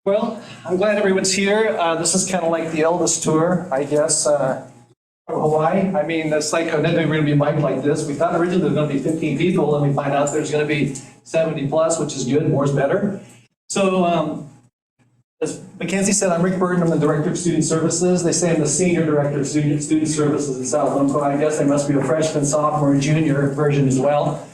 Well, I'm glad everyone's here. This is kind of like the Elvis tour, I guess, from Hawaii. I mean, it's like, never going to be mic'd like this. We thought originally there was going to be 15 people, and we find out there's going to be 70 plus, which is good, more's better. So, as Mackenzie said, I'm Rick Burton, I'm the Director of Student Services. They say I'm the Senior Director of Student Services in South Lomco. I guess I must be a freshman, sophomore, and junior version as well.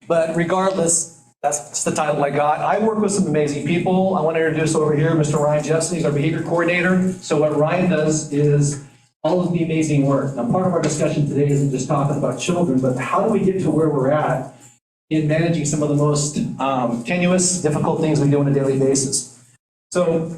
But regardless, that's the title I got. I work with some amazing people. I want to introduce over here Mr. Ryan Jepson. He's our behavior coordinator. So what Ryan does is all of the amazing work. Now, part of our discussion today isn't just talking about children, but how do we get to where we're at in managing some of the most tenuous, difficult things we do on a daily basis. So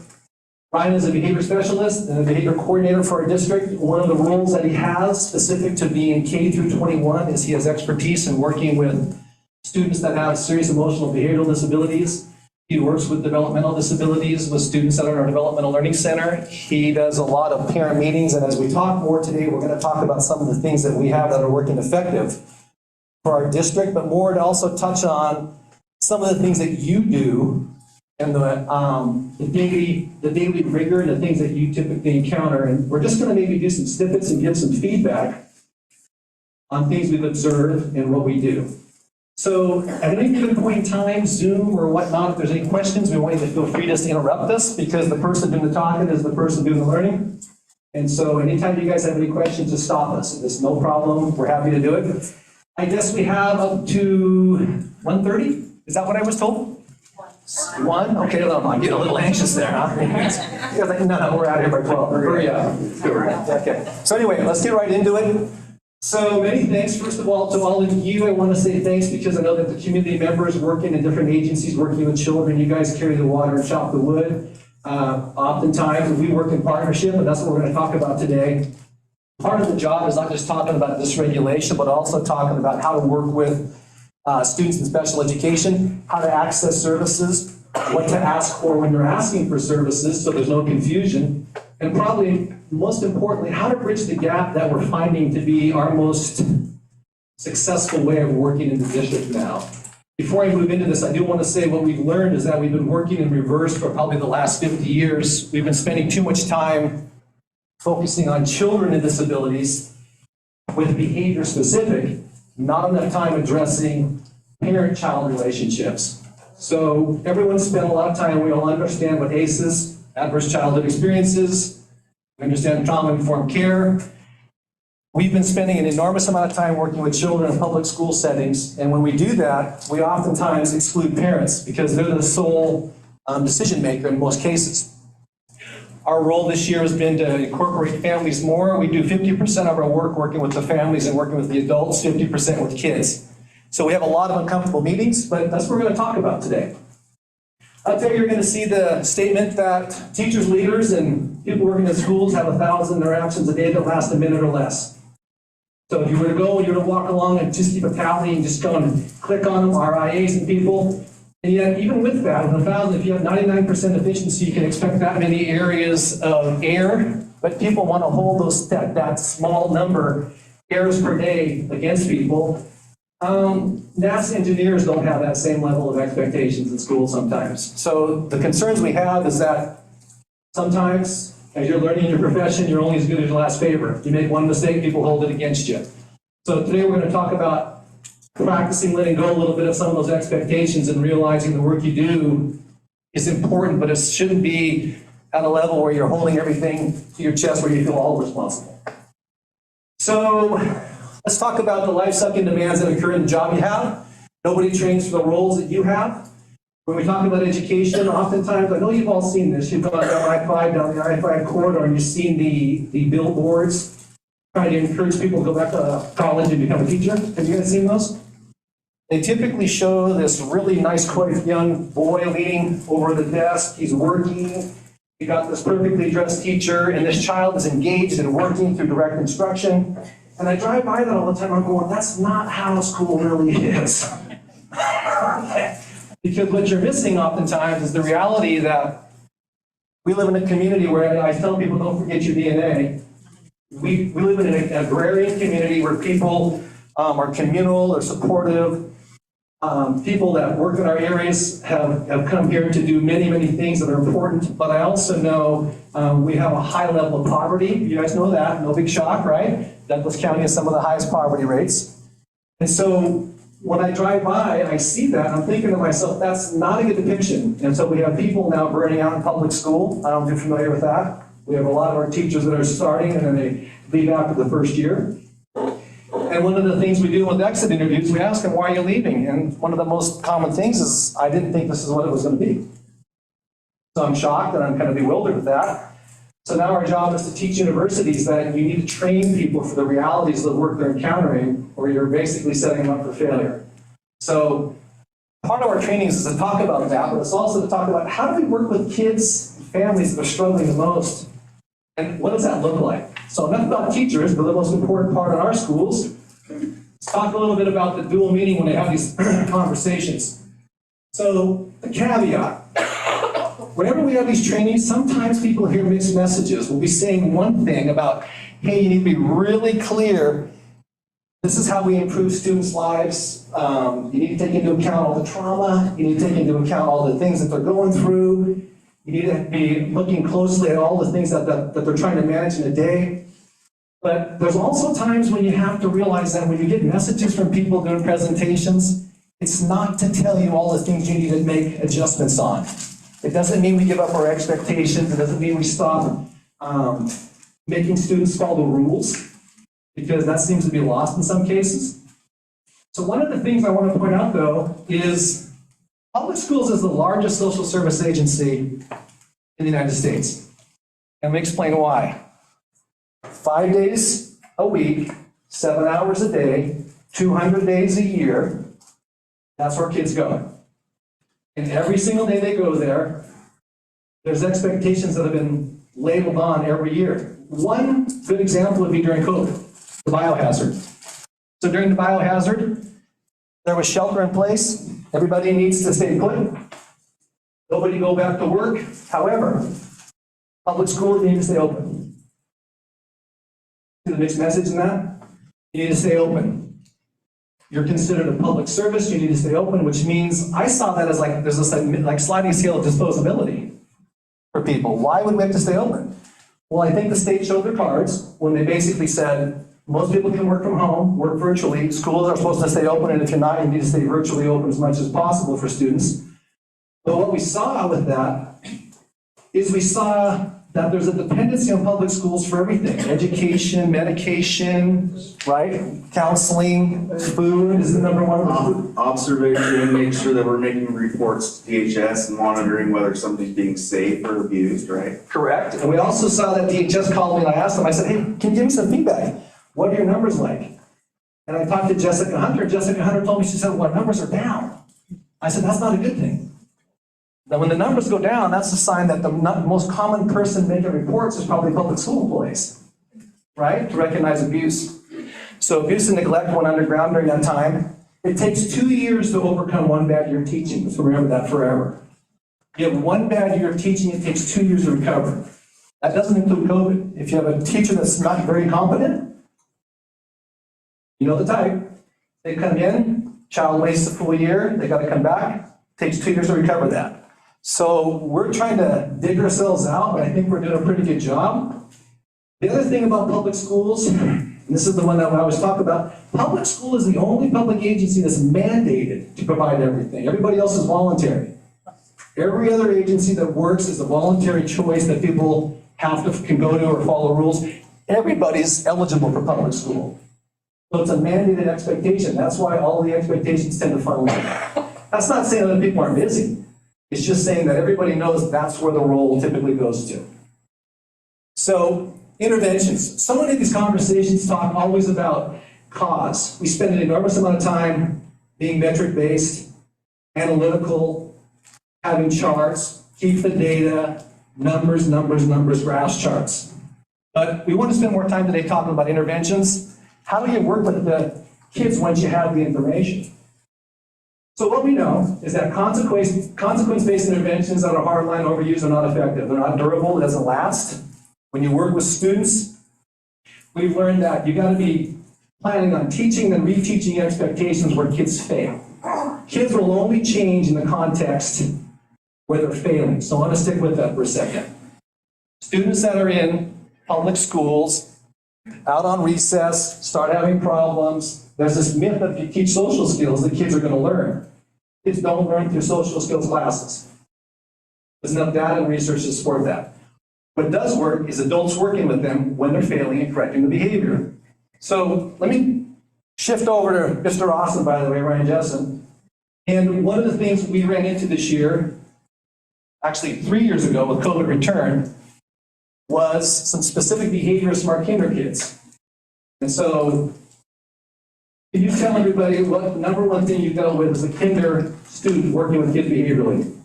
Ryan is a behavior specialist and a behavior coordinator for our district. One of the roles that he has specific to being K through 21 is he has expertise in working with students that have serious emotional behavioral disabilities. He works with developmental disabilities with students that are in our developmental learning center. He does a lot of parent meetings, and as we talk more today, we're going to talk about some of the things that we have that are working effective for our district, but more to also touch on some of the things that you do and the daily rigor and the things that you typically encounter. And we're just going to maybe do some snippets and give some feedback on things we've observed and what we do. So at any given point in time, Zoom or whatnot, if there's any questions, we want you to feel free to interrupt us because the person doing the talking is the person doing the learning. And so anytime you guys have any questions, just stop us. It's no problem. We're happy to do it. I guess we have up to 1:30. Is that what I was told? One? Okay, well, I get a little anxious there, huh? You're like, no, we're out here by 12. Hurry up. Okay. So anyway, let's get right into it. So many thanks, first of all, to all of you. I want to say thanks because I know that the community members working in different agencies, working with children, you guys carry the water and chop the wood. Oftentimes, we work in partnership, and that's what we're going to talk about today. Part of the job is not just talking about dysregulation, but also talking about how to work with students in special education, how to access services, what to ask for when you're asking for services so there's no confusion, and probably most importantly, how to bridge the gap that we're finding to be our most successful way of working in the district now. Before I move into this, I do want to say what we've learned is that we've been working in reverse for probably the last 50 years. We've been spending too much time focusing on children with disabilities with behavior specific, not enough time addressing parent-child relationships. So everyone spent a lot of time, we all understand what ACEs, adverse childhood experiences, we understand trauma-informed care. We've been spending an enormous amount of time working with children in public school settings, and when we do that, we oftentimes exclude parents because they're the sole decision maker in most cases. Our role this year has been to incorporate families more. We do 50% of our work working with the families and working with the adults, 50% with kids. So we have a lot of uncomfortable meetings, but that's what we're going to talk about today. Up there, you're going to see the statement that teachers, leaders, and people working in schools have 1,000 interactions a day that last a minute or less. So if you were to go, you were to walk along and just keep a tally and just go and click on them, RIAs and people. And yet, even with that, with 1,000, if you have 99% efficiency, you can expect that many areas of error. But people want to hold that small number errors per day against people. NASA engineers don't have that same level of expectations in school sometimes. So the concerns we have is that sometimes, as you're learning your profession, you're only as good as your last favor. You make one mistake, people hold it against you. So today we're going to talk about practicing letting go a little bit of some of those expectations and realizing the work you do is important, but it shouldn't be at a level where you're holding everything to your chest where you feel all responsible. So let's talk about the life-sucking demands that occur in the job you have. Nobody trains for the roles that you have. When we talk about education, oftentimes, I know you've all seen this, you've gone down I-5, down the I-5 corridor, and you've seen the billboards trying to encourage people to go back to college and become a teacher. Have you guys seen those? They typically show this really nice, quiet young boy leaning over the desk. He's working. You got this perfectly dressed teacher, and this child is engaged and working through direct instruction. And I drive by that all the time, I'm going, that's not how school really is. Because what you're missing oftentimes is the reality that we live in a community where I tell people, don't forget your DNA. We live in an agrarian community where people are communal, they're supportive. People that work in our areas have come here to do many, many things that are important, but I also know we have a high level of poverty. You guys know that, no big shock, right? Douglas County has some of the highest poverty rates. And so when I drive by, I see that, and I'm thinking to myself, that's not a good depiction. And so we have people now burning out in public school. I don't know if you're familiar with that. We have a lot of our teachers that are starting, and then they leave after the first year. And one of the things we do with exit interviews, we ask them, why are you leaving? And one of the most common things is, I didn't think this is what it was going to be. So I'm shocked and I'm kind of bewildered with that. So now our job is to teach universities that you need to train people for the realities of the work they're encountering, or you're basically setting them up for failure. So part of our trainings is to talk about that, but it's also to talk about how do we work with kids and families that are struggling the most, and what does that look like? So enough about teachers, but the most important part in our schools. Let's talk a little bit about the dual meaning when they have these conversations. So the caveat. Whenever we have these trainings, sometimes people hear mixed messages. We'll be saying one thing about, hey, you need to be really clear. This is how we improve students' lives. You need to take into account all the trauma. You need to take into account all the things that they're going through. You need to be looking closely at all the things that they're trying to manage in a day. But there's also times when you have to realize that when you get messages from people doing presentations, it's not to tell you all the things you need to make adjustments on. It doesn't mean we give up our expectations. It doesn't mean we stop making students follow rules, because that seems to be lost in some cases. So one of the things I want to point out, though, is public schools is the largest social service agency in the United States. And let me explain why. 5 days a week, 7 hours a day, 200 days a year, that's where kids go. And every single day they go there, there's expectations that have been labeled on every year. One good example would be during COVID, the biohazard. So during the biohazard, there was shelter in place. Everybody needs to stay put. Nobody go back to work. However, public schools need to stay open. See the mixed message in that? You need to stay open. You're considered a public service, you need to stay open, which means I saw that as like, there's this like sliding scale of disposability for people. Why would we have to stay open? Well, I think the state showed their cards when they basically said, most people can work from home, work virtually, schools are supposed to stay open, and if you're not, you need to stay virtually open as much as possible for students. But what we saw with that is we saw that there's a dependency on public schools for everything. Education, medication, right? Counseling, food is the number one. Observation, make sure that we're making reports to DHS and monitoring whether somebody's being safe or abused, right? Correct. And we also saw that DHS called me and I asked them, I said, hey, can you give me some feedback? What are your numbers like? And I talked to Jessica Hunter. Jessica Hunter told me, she said, well, our numbers are down. I said, that's not a good thing. Now, when the numbers go down, that's a sign that the most common person making reports is probably public school employees, right? To recognize abuse. So abuse and neglect went underground during that time. It takes 2 years to overcome one bad year of teaching, so remember that forever. You have one bad year of teaching, it takes 2 years to recover. That doesn't include COVID. If you have a teacher that's not very competent, you know the type. They come in, child wastes a full year, they gotta come back, takes 2 years to recover that. So we're trying to dig ourselves out, but I think we're doing a pretty good job. The other thing about public schools, and this is the one that I always talk about, public school is the only public agency that's mandated to provide everything. Everybody else is voluntary. Every other agency that works is a voluntary choice that people can go to or follow rules. Everybody's eligible for public school. So it's a mandated expectation. That's why all the expectations tend to funnel in. That's not saying that people aren't busy. It's just saying that everybody knows that's where the role typically goes to. So, interventions. So many of these conversations talk always about cause. We spend an enormous amount of time being metric-based, analytical, having charts, keep the data, numbers, graphs, charts. But we want to spend more time today talking about interventions. How do you work with the kids once you have the information? So what we know is that consequence-based interventions that are hardline overused are not effective. They're not durable, it doesn't last. When you work with students, we've learned that you gotta be planning on teaching and reteaching expectations where kids fail. Kids will only change in the context where they're failing. So I want to stick with that for a second. Students that are in public schools, out on recess, start having problems. There's this myth that if you teach social skills, the kids are going to learn. Kids don't learn through social skills classes. There's enough data and research to support that. What does work is adults working with them when they're failing and correcting the behavior. So let me shift over to Mr. Austin, by the way, Ryan Jessen. And one of the things we ran into this year, actually 3 years ago with COVID return, was some specific behaviors from our kinder kids. And so, can you tell everybody what the number one thing you dealt with as a kinder student working with kids behaviorally?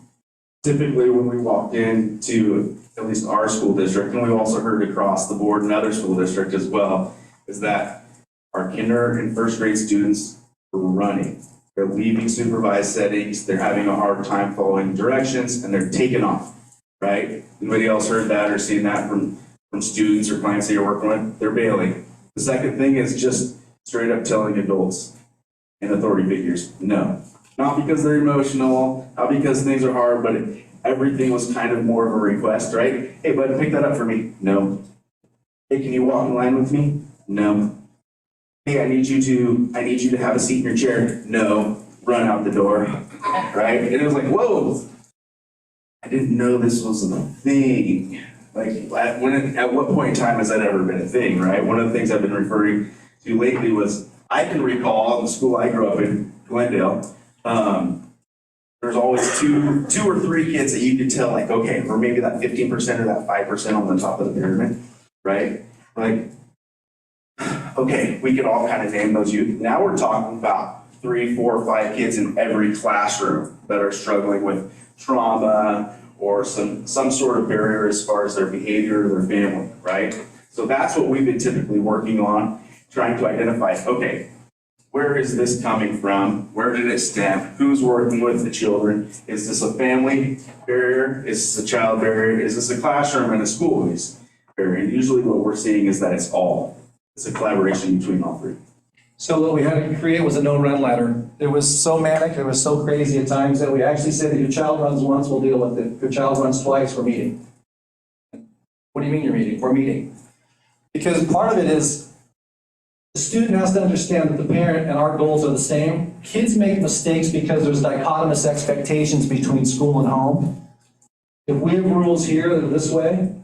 Typically, when we walked into at least our school district, and we've also heard across the board in other school districts as well, is that our kinder and first grade students are running. They're leaving supervised settings, they're having a hard time following directions, and they're taking off, right? Anybody else heard that or seen that from students or clients that you're working with? They're bailing. The second thing is just straight up telling adults and authority figures, no. Not because they're emotional, not because things are hard, but everything was kind of more of a request, right? Hey, bud, pick that up for me. No. Hey, can you walk in line with me? No. Hey, I need you to have a seat in your chair. No. Run out the door, right? And it was like, whoa, I didn't know this was a thing. Like, at what point in time has that ever been a thing, right? One of the things I've been referring to lately was, I can recall the school I grew up in, Glendale, there's always two or three kids that you could tell, like, okay, or maybe that 15% or that 5% on the top of the pyramid, right? Like, okay, we could all kind of name those youth. Now we're talking about 3, 4, 5 kids in every classroom that are struggling with trauma or some sort of barrier as far as their behavior or their family, right? So that's what we've been typically working on, trying to identify, okay, where is this coming from? Where did it stem? Who's working with the children? Is this a family barrier? Is this a child barrier? Is this a classroom and a school-based barrier? And usually what we're seeing is that it's a collaboration between all three. So what we had to create was a no-run ladder. It was so manic, it was so crazy at times that we actually said, if your child runs once, we'll deal with it. If your child runs twice, we're meeting. What do you mean you're meeting? We're meeting. Because part of it is, the student has to understand that the parent and our goals are the same. Kids make mistakes because there's dichotomous expectations between school and home. If we have rules here that are this way,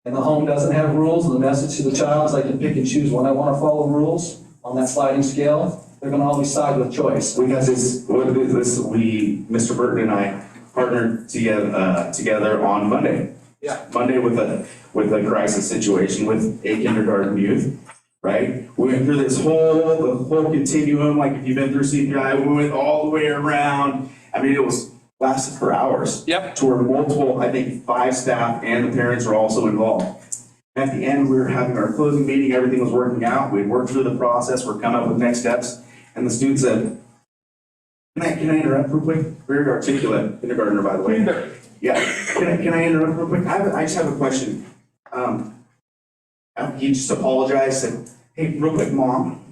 and the home doesn't have rules, and the message to the child is I can pick and choose when I want to follow rules on that sliding scale, they're going to always side with choice. We got this, Mr. Burton and I partnered together on Monday. Yeah. Monday with a crisis situation with a kindergarten youth. Right? We went through the whole continuum, like if you've been through CPI, we went all the way around. I mean, it lasted for hours. Yep. To where multiple, I think 5 staff and the parents were also involved. At the end, we were having our closing meeting, everything was working out. We'd worked through the process, we're coming up with next steps. And the student said, can I interrupt real quick? Very articulate kindergartner, by the way. Yeah. Can I interrupt real quick? I just have a question. He just apologized, said, hey, real quick, Mom.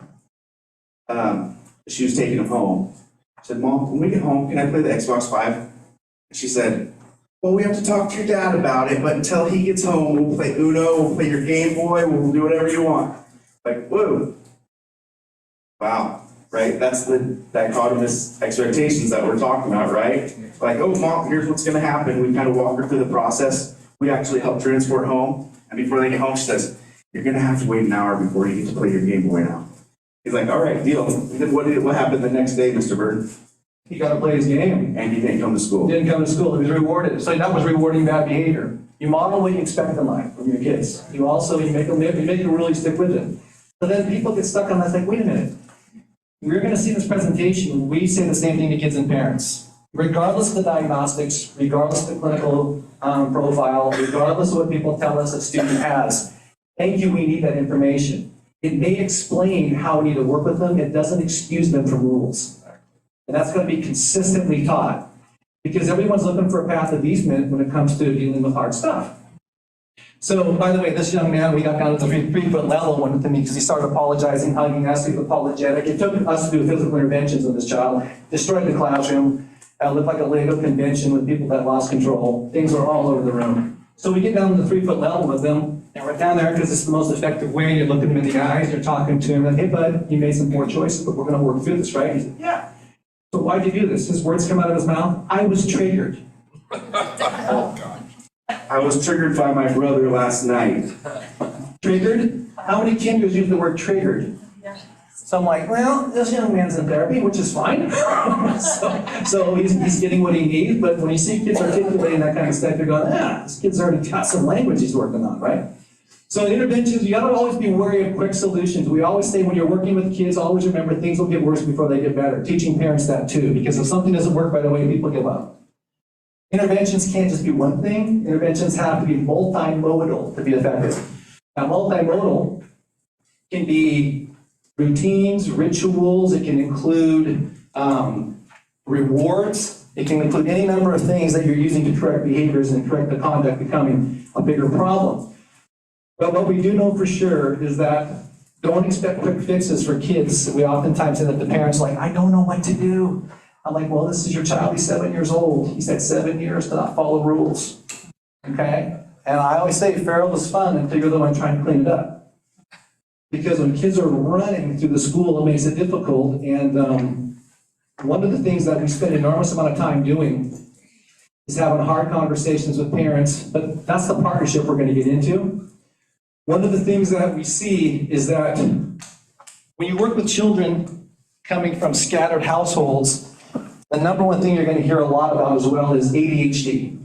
She was taking him home. I said, Mom, when we get home, can I play the Xbox 5? And she said, well, we have to talk to your dad about it, but until he gets home, we'll play Uno, we'll play your Game Boy, we'll do whatever you want. Like, whoa. Wow, right? That's the dichotomous expectations that we're talking about, right? Like, oh, Mom, here's what's going to happen. We kind of walk her through the process. We actually help transport home. And before they get home, she says, you're going to have to wait an hour before you get to play your Game Boy now. He's like, all right, deal. And then what happened the next day, Mr. Burton? He got to play his game. And he didn't come to school. Didn't come to school. He was rewarded. So that was rewarding bad behavior. You model what you expect in life from your kids. You make them really stick with it. So then people get stuck on that, like, wait a minute. We're going to see this presentation. We say the same thing to kids and parents. Regardless of the diagnostics, regardless of the clinical profile, regardless of what people tell us a student has, thank you, we need that information. It may explain how we need to work with them. It doesn't excuse them from rules. And that's going to be consistently taught because everyone's looking for a path of easement when it comes to dealing with hard stuff. So, by the way, this young man, we got down to the 3-foot level, went to me because he started apologizing, hugging us, he was apologetic. It took us to do physical interventions with this child, destroyed the classroom, looked like a Lego convention with people that lost control. Things were all over the room. So we get down to the 3-foot level with them, and we're down there because it's the most effective way. You're looking him in the eyes, you're talking to him, like, hey bud, you made some poor choices, but we're gonna work through this, right? He said, yeah. So why'd you do this? His words come out of his mouth, I was triggered. Oh, God. I was triggered by my brother last night. Triggered? How many kinders use the word triggered? So I'm like, well, this young man's in therapy, which is fine. so he's getting what he needs, but when you see kids articulating that kind of stuff, you're going, this kid's already got some language he's working on, right? So in interventions, you gotta always be wary of quick solutions. We always say when you're working with kids, always remember things will get worse before they get better. Teaching parents that too, because if something doesn't work right away, people give up. Interventions can't just be one thing. Interventions have to be multimodal to be effective. Now, multimodal can be routines, rituals, it can include rewards, it can include any number of things that you're using to correct behaviors and correct the conduct becoming a bigger problem. But what we do know for sure is that don't expect quick fixes for kids. We oftentimes end up the parents like, I don't know what to do. I'm like, well, this is your child, he's 7 years old. He's had 7 years to not follow rules, okay? And I always say feral is fun until you're the one trying to clean it up. Because when kids are running through the school, it makes it difficult. And one of the things that we spend an enormous amount of time doing is having hard conversations with parents, but that's the partnership we're gonna get into. One of the things that we see is that when you work with children coming from scattered households, the number one thing you're going to hear a lot about as well is ADHD.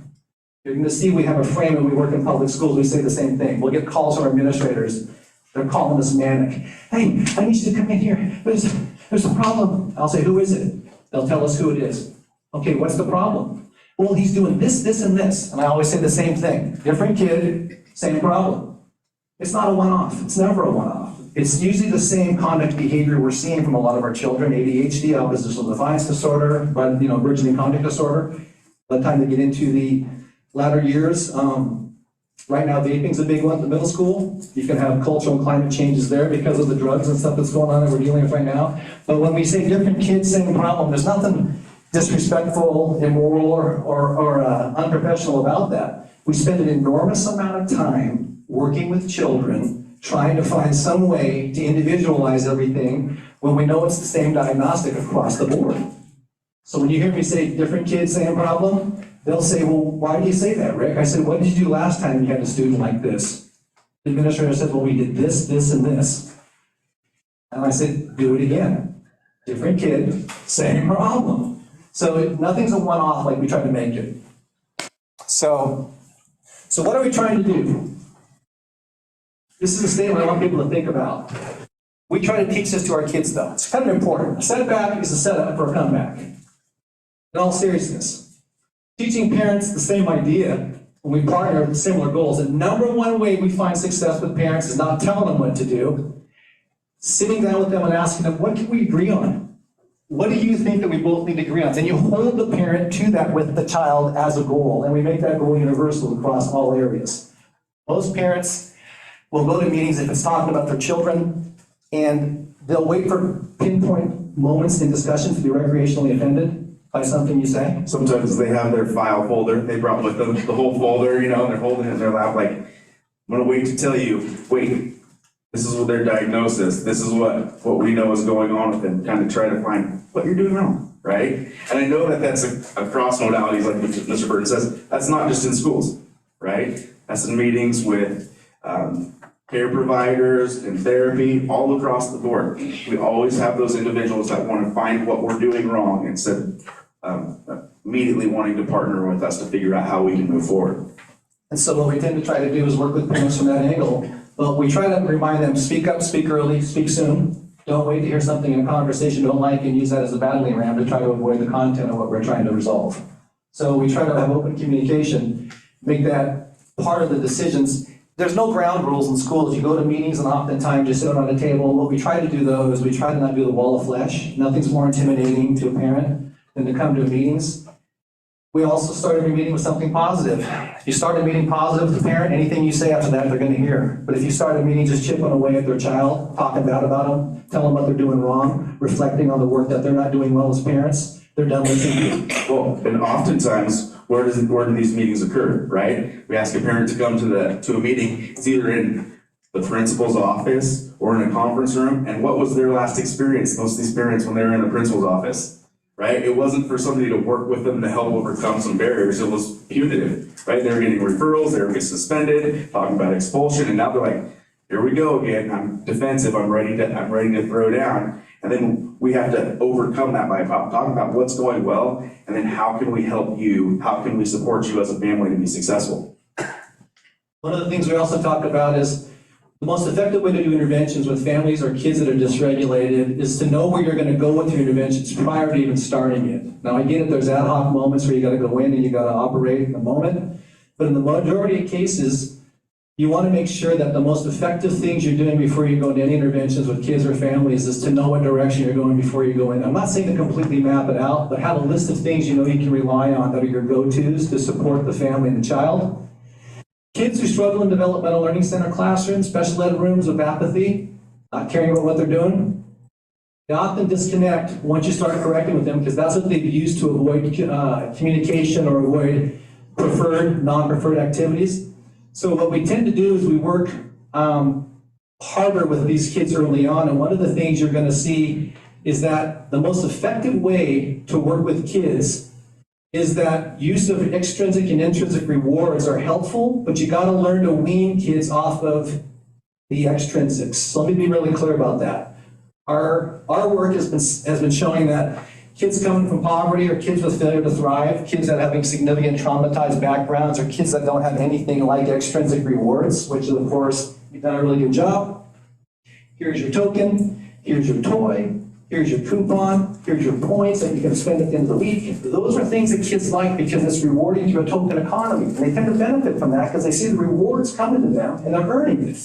You're going to see we have a frame when we work in public schools, we say the same thing. We'll get calls from administrators. They're calling us manic. Hey, I need you to come in here. There's a problem. I'll say, who is it? They'll tell us who it is. Okay, what's the problem? Well, he's doing this, this, and this. And I always say the same thing. Different kid, same problem. It's not a one-off. It's never a one-off. It's usually the same conduct behavior we're seeing from a lot of our children, ADHD, oppositional defiance disorder, but burgeoning conduct disorder. By the time they get into the latter years, right now vaping's a big one in the middle school. You can have cultural and climate changes there because of the drugs and stuff that's going on that we're dealing with right now. But when we say different kids, same problem, there's nothing disrespectful, immoral, or unprofessional about that. We spend an enormous amount of time working with children trying to find some way to individualize everything when we know it's the same diagnostic across the board. So when you hear me say different kids, same problem, they'll say, well, why do you say that, Rick? I said, what did you do last time you had a student like this? The administrator said, well, we did this, this, and this. And I said, do it again. Different kid, same problem. So nothing's a one-off like we try to make it. So what are we trying to do? This is a statement I want people to think about. We try to teach this to our kids, though. It's kind of important. A setback is a setup for a comeback. In all seriousness, teaching parents the same idea when we partner with similar goals. The number one way we find success with parents is not telling them what to do, sitting down with them and asking them, what can we agree on? What do you think that we both need to agree on? Then you hold the parent to that with the child as a goal, and we make that goal universal across all areas. Most parents will go to meetings if it's talking about their children, and they'll wait for pinpoint moments in discussion to be recreationally offended by something you say. Sometimes they have their file folder, they brought with them the whole folder, and they're holding it in their lap like, I'm gonna wait to tell you, wait, this is what their diagnosis, this is what we know is going on with them, kind of try to find what you're doing wrong, right? And I know that that's across modalities, like Mr. Burton says, that's not just in schools, right? That's in meetings with care providers and therapy all across the board. We always have those individuals that want to find what we're doing wrong instead of immediately wanting to partner with us to figure out how we can move forward. And so what we tend to try to do is work with parents from that angle. But we try to remind them, speak up, speak early, speak soon. Don't wait to hear something in a conversation you don't like and use that as a battling ram to try to avoid the content of what we're trying to resolve. So we try to have open communication, make that part of the decisions. There's no ground rules in schools. You go to meetings and oftentimes you sit on a table. What we try to do though is we try to not do the wall of flesh. Nothing's more intimidating to a parent than to come to meetings. We also started every meeting with something positive. If you start a meeting positive with the parent, anything you say after that, they're gonna hear. But if you start a meeting just chipping away at their child, talking bad about them, telling them what they're doing wrong, reflecting on the work that they're not doing well as parents, they're done listening to you. Well, and oftentimes, where do these meetings occur, right? We ask a parent to come to a meeting, it's either in the principal's office or in a conference room, and what was their last experience, most of these parents, when they were in the principal's office, right? It wasn't for somebody to work with them to help overcome some barriers, it was punitive, right? They were getting referrals, they were getting suspended, talking about expulsion, and now they're like, here we go again, I'm defensive, I'm ready to throw down. And then we have to overcome that by talking about what's going well, and then how can we help you, how can we support you as a family to be successful? One of the things we also talk about is the most effective way to do interventions with families or kids that are dysregulated is to know where you're going to go with your interventions prior to even starting it. Now I get it, there's ad hoc moments where you got to go in and you got to operate in the moment, but in the majority of cases, you want to make sure that the most effective things you're doing before you go into any interventions with kids or families is to know what direction you're going before you go in. I'm not saying to completely map it out, but have a list of things you know you can rely on that are your go-tos to support the family and the child. Kids who struggle in developmental learning center classrooms, special ed rooms with apathy, not caring about what they're doing, they often disconnect once you start correcting with them because that's what they've used to avoid communication or avoid preferred, non-preferred activities. So what we tend to do is we work harder with these kids early on, and one of the things you're going to see is that the most effective way to work with kids is that use of extrinsic and intrinsic rewards are helpful, but you got to learn to wean kids off of the extrinsics. So let me be really clear about that. Our work has been showing that kids coming from poverty or kids with failure to thrive, kids that are having significant traumatized backgrounds, or kids that don't have anything like extrinsic rewards, which is, of course, you've done a really good job. Here's your token, here's your toy, here's your coupon, here's your points that you can spend at the end of the week. Those are things that kids like because it's rewarding through a token economy. And they tend to benefit from that because they see the rewards coming to them and they're earning it.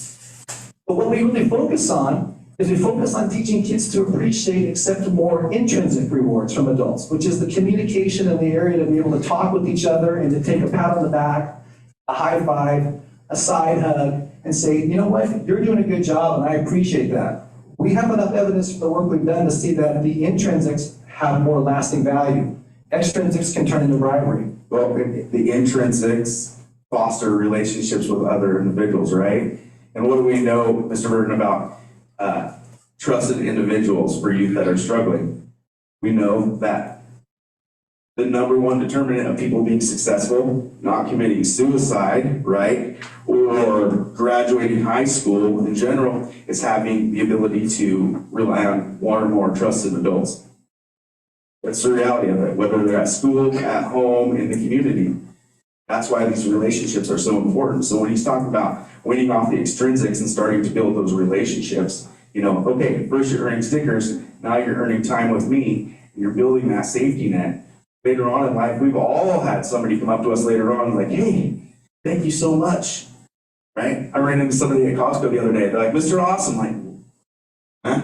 But what we really focus on is we focus on teaching kids to appreciate and accept more intrinsic rewards from adults, which is the communication in the area to be able to talk with each other and to take a pat on the back, a high five, a side hug, and say, you know what, you're doing a good job and I appreciate that. We have enough evidence from the work we've done to see that the intrinsics have more lasting value. Extrinsics can turn into bribery. Well, the intrinsics foster relationships with other individuals, right? And what do we know, Mr. Burton, about trusted individuals for youth that are struggling? We know that the number one determinant of people being successful, not committing suicide, right, or graduating high school in general, is having the ability to rely on one or more trusted adults. That's the reality of it, whether they're at school, at home, in the community. That's why these relationships are so important. So when he's talking about winning off the extrinsics and starting to build those relationships, you know, okay, first you're earning stickers, now you're earning time with me, and you're building that safety net. Later on in life, we've all had somebody come up to us later on like, hey, thank you so much, right? I ran into somebody at Costco the other day. They're like, Mr. Awesome, like, huh?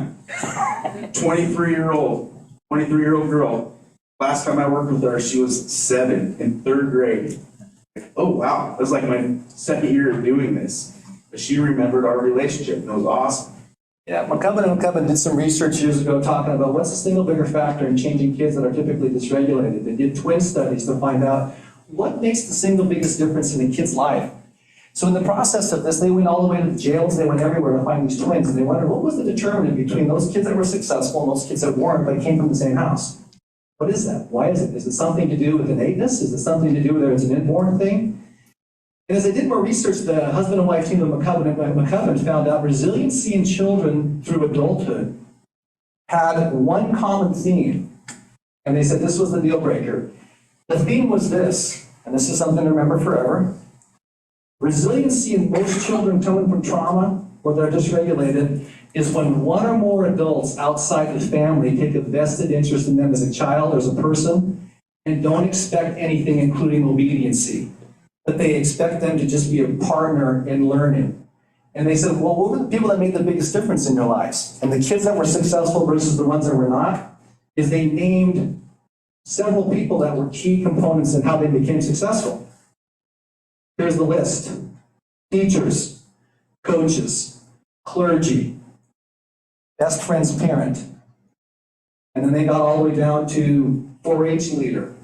23-year-old girl. Last time I worked with her, she was 7 in 3rd grade. Oh, wow, that was like my 2nd year of doing this. But she remembered our relationship, and it was awesome. Yeah, McCubbin did some research years ago talking about what's the single bigger factor in changing kids that are typically dysregulated. They did twin studies to find out what makes the single biggest difference in a kid's life. So in the process of this, they went all the way to the jails, they went everywhere to find these twins, and they wondered what was the determinant between those kids that were successful and those kids that weren't, but came from the same house. What is that? Why is it? Is it something to do with innateness? Is it something to do with whether it's an inborn thing? And as I did more research, the husband and wife team of McCubbin found out resiliency in children through adulthood had one common theme. And they said this was the deal breaker. The theme was this, and this is something to remember forever. Resiliency in most children coming from trauma or they're dysregulated is when one or more adults outside the family take a vested interest in them as a child or as a person and don't expect anything, including obediency. But they expect them to just be a partner in learning. And they said, well, what were the people that made the biggest difference in your lives? And the kids that were successful versus the ones that were not, is they named several people that were key components in how they became successful. Here's the list: teachers, coaches, clergy, best friend's parent. And then they got all the way down to 4-H leader,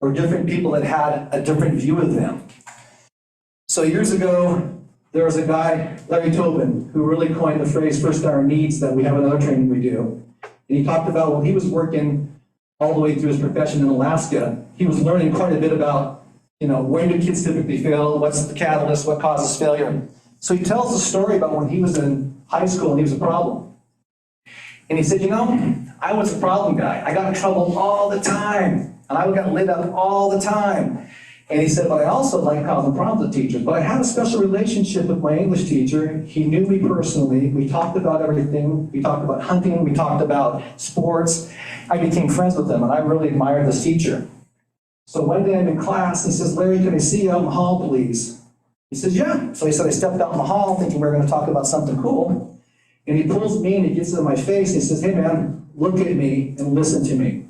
or different people that had a different view of them. So years ago, there was a guy, Larry Tobin, who really coined the phrase first hour needs that we have another training we do. And he talked about when he was working all the way through his profession in Alaska, he was learning quite a bit about, where do kids typically fail, what's the catalyst, what causes failure. So he tells a story about when he was in high school and he was a problem. And he said, I was a problem guy. I got in trouble all the time. And I got lit up all the time. And he said, but I also like causing problems with teachers. But I had a special relationship with my English teacher. He knew me personally. We talked about everything. We talked about hunting. We talked about sports. I became friends with him, and I really admired this teacher. So one day I'm in class, and he says, Larry, can I see you out in the hall, please? He says, yeah. So he said, I stepped out in the hall thinking we were going to talk about something cool. And he pulls me and he gets into my face and he says, hey man, look at me and listen to me.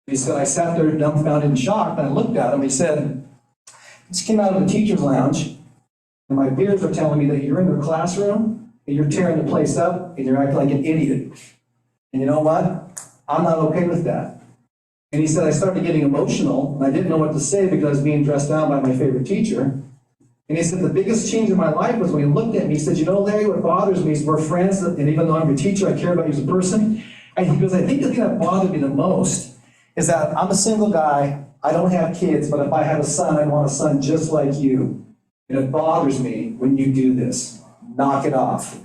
He said, I sat there dumbfounded and shocked, and I looked at him. He said, I just came out of the teacher's lounge, and my peers are telling me that you're in their classroom, and you're tearing the place up, and you're acting like an idiot. And you know what? I'm not okay with that. And he said, I started getting emotional, and I didn't know what to say because I was being dressed down by my favorite teacher. And he said, the biggest change in my life was when he looked at me. He said, Larry, what bothers me is we're friends, and even though I'm your teacher, I care about you as a person. And he goes, I think the thing that bothered me the most is that I'm a single guy, I don't have kids, but if I had a son, I'd want a son just like you. And it bothers me when you do this. Knock it off.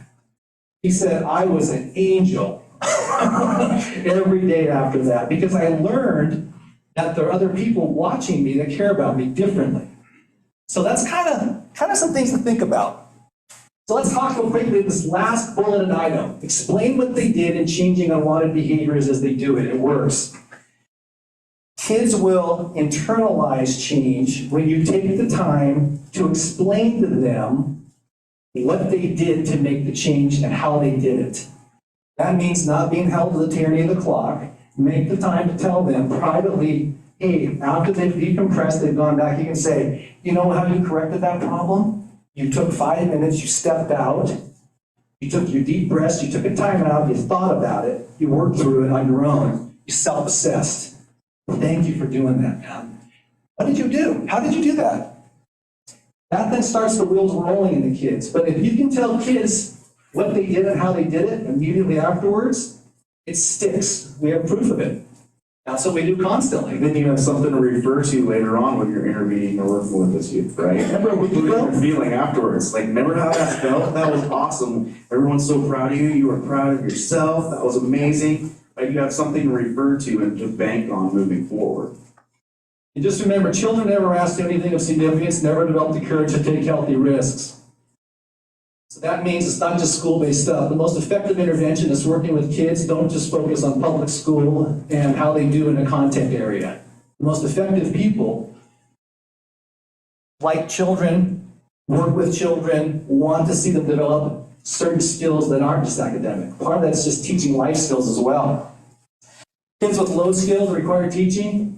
He said, I was an angel every day after that, because I learned that there are other people watching me that care about me differently. So that's kind of some things to think about. So let's talk real quickly this last bulleted item. Explain what they did in changing unwanted behaviors as they do it. It works. Kids will internalize change when you take the time to explain to them what they did to make the change and how they did it. That means not being held to the tyranny of the clock. Make the time to tell them privately, hey, after they've decompressed, they've gone back, you can say, you know how you corrected that problem? You took 5 minutes, you stepped out, you took your deep breaths, you took a time out, you thought about it, you worked through it on your own, you self-assessed. Thank you for doing that, man. What did you do? How did you do that? That then starts the wheels rolling in the kids. But if you can tell kids what they did and how they did it immediately afterwards, it sticks. We have proof of it. That's what we do constantly. Then you have something to refer to later on when you're intervening or working with this youth, right? Remember what you You're feeling afterwards. Like, remember how that felt? That was awesome. Everyone's so proud of you. You were proud of yourself. That was amazing. Like, you have something to refer to and to bank on moving forward. And just remember, children never asked anything of significance, never developed the courage to take healthy risks. So that means it's not just school-based stuff. The most effective intervention is working with kids. Don't just focus on public school and how they do in a content area. The most effective people like children, work with children, want to see them develop certain skills that aren't just academic. Part of that's just teaching life skills as well. Kids with low skills require teaching.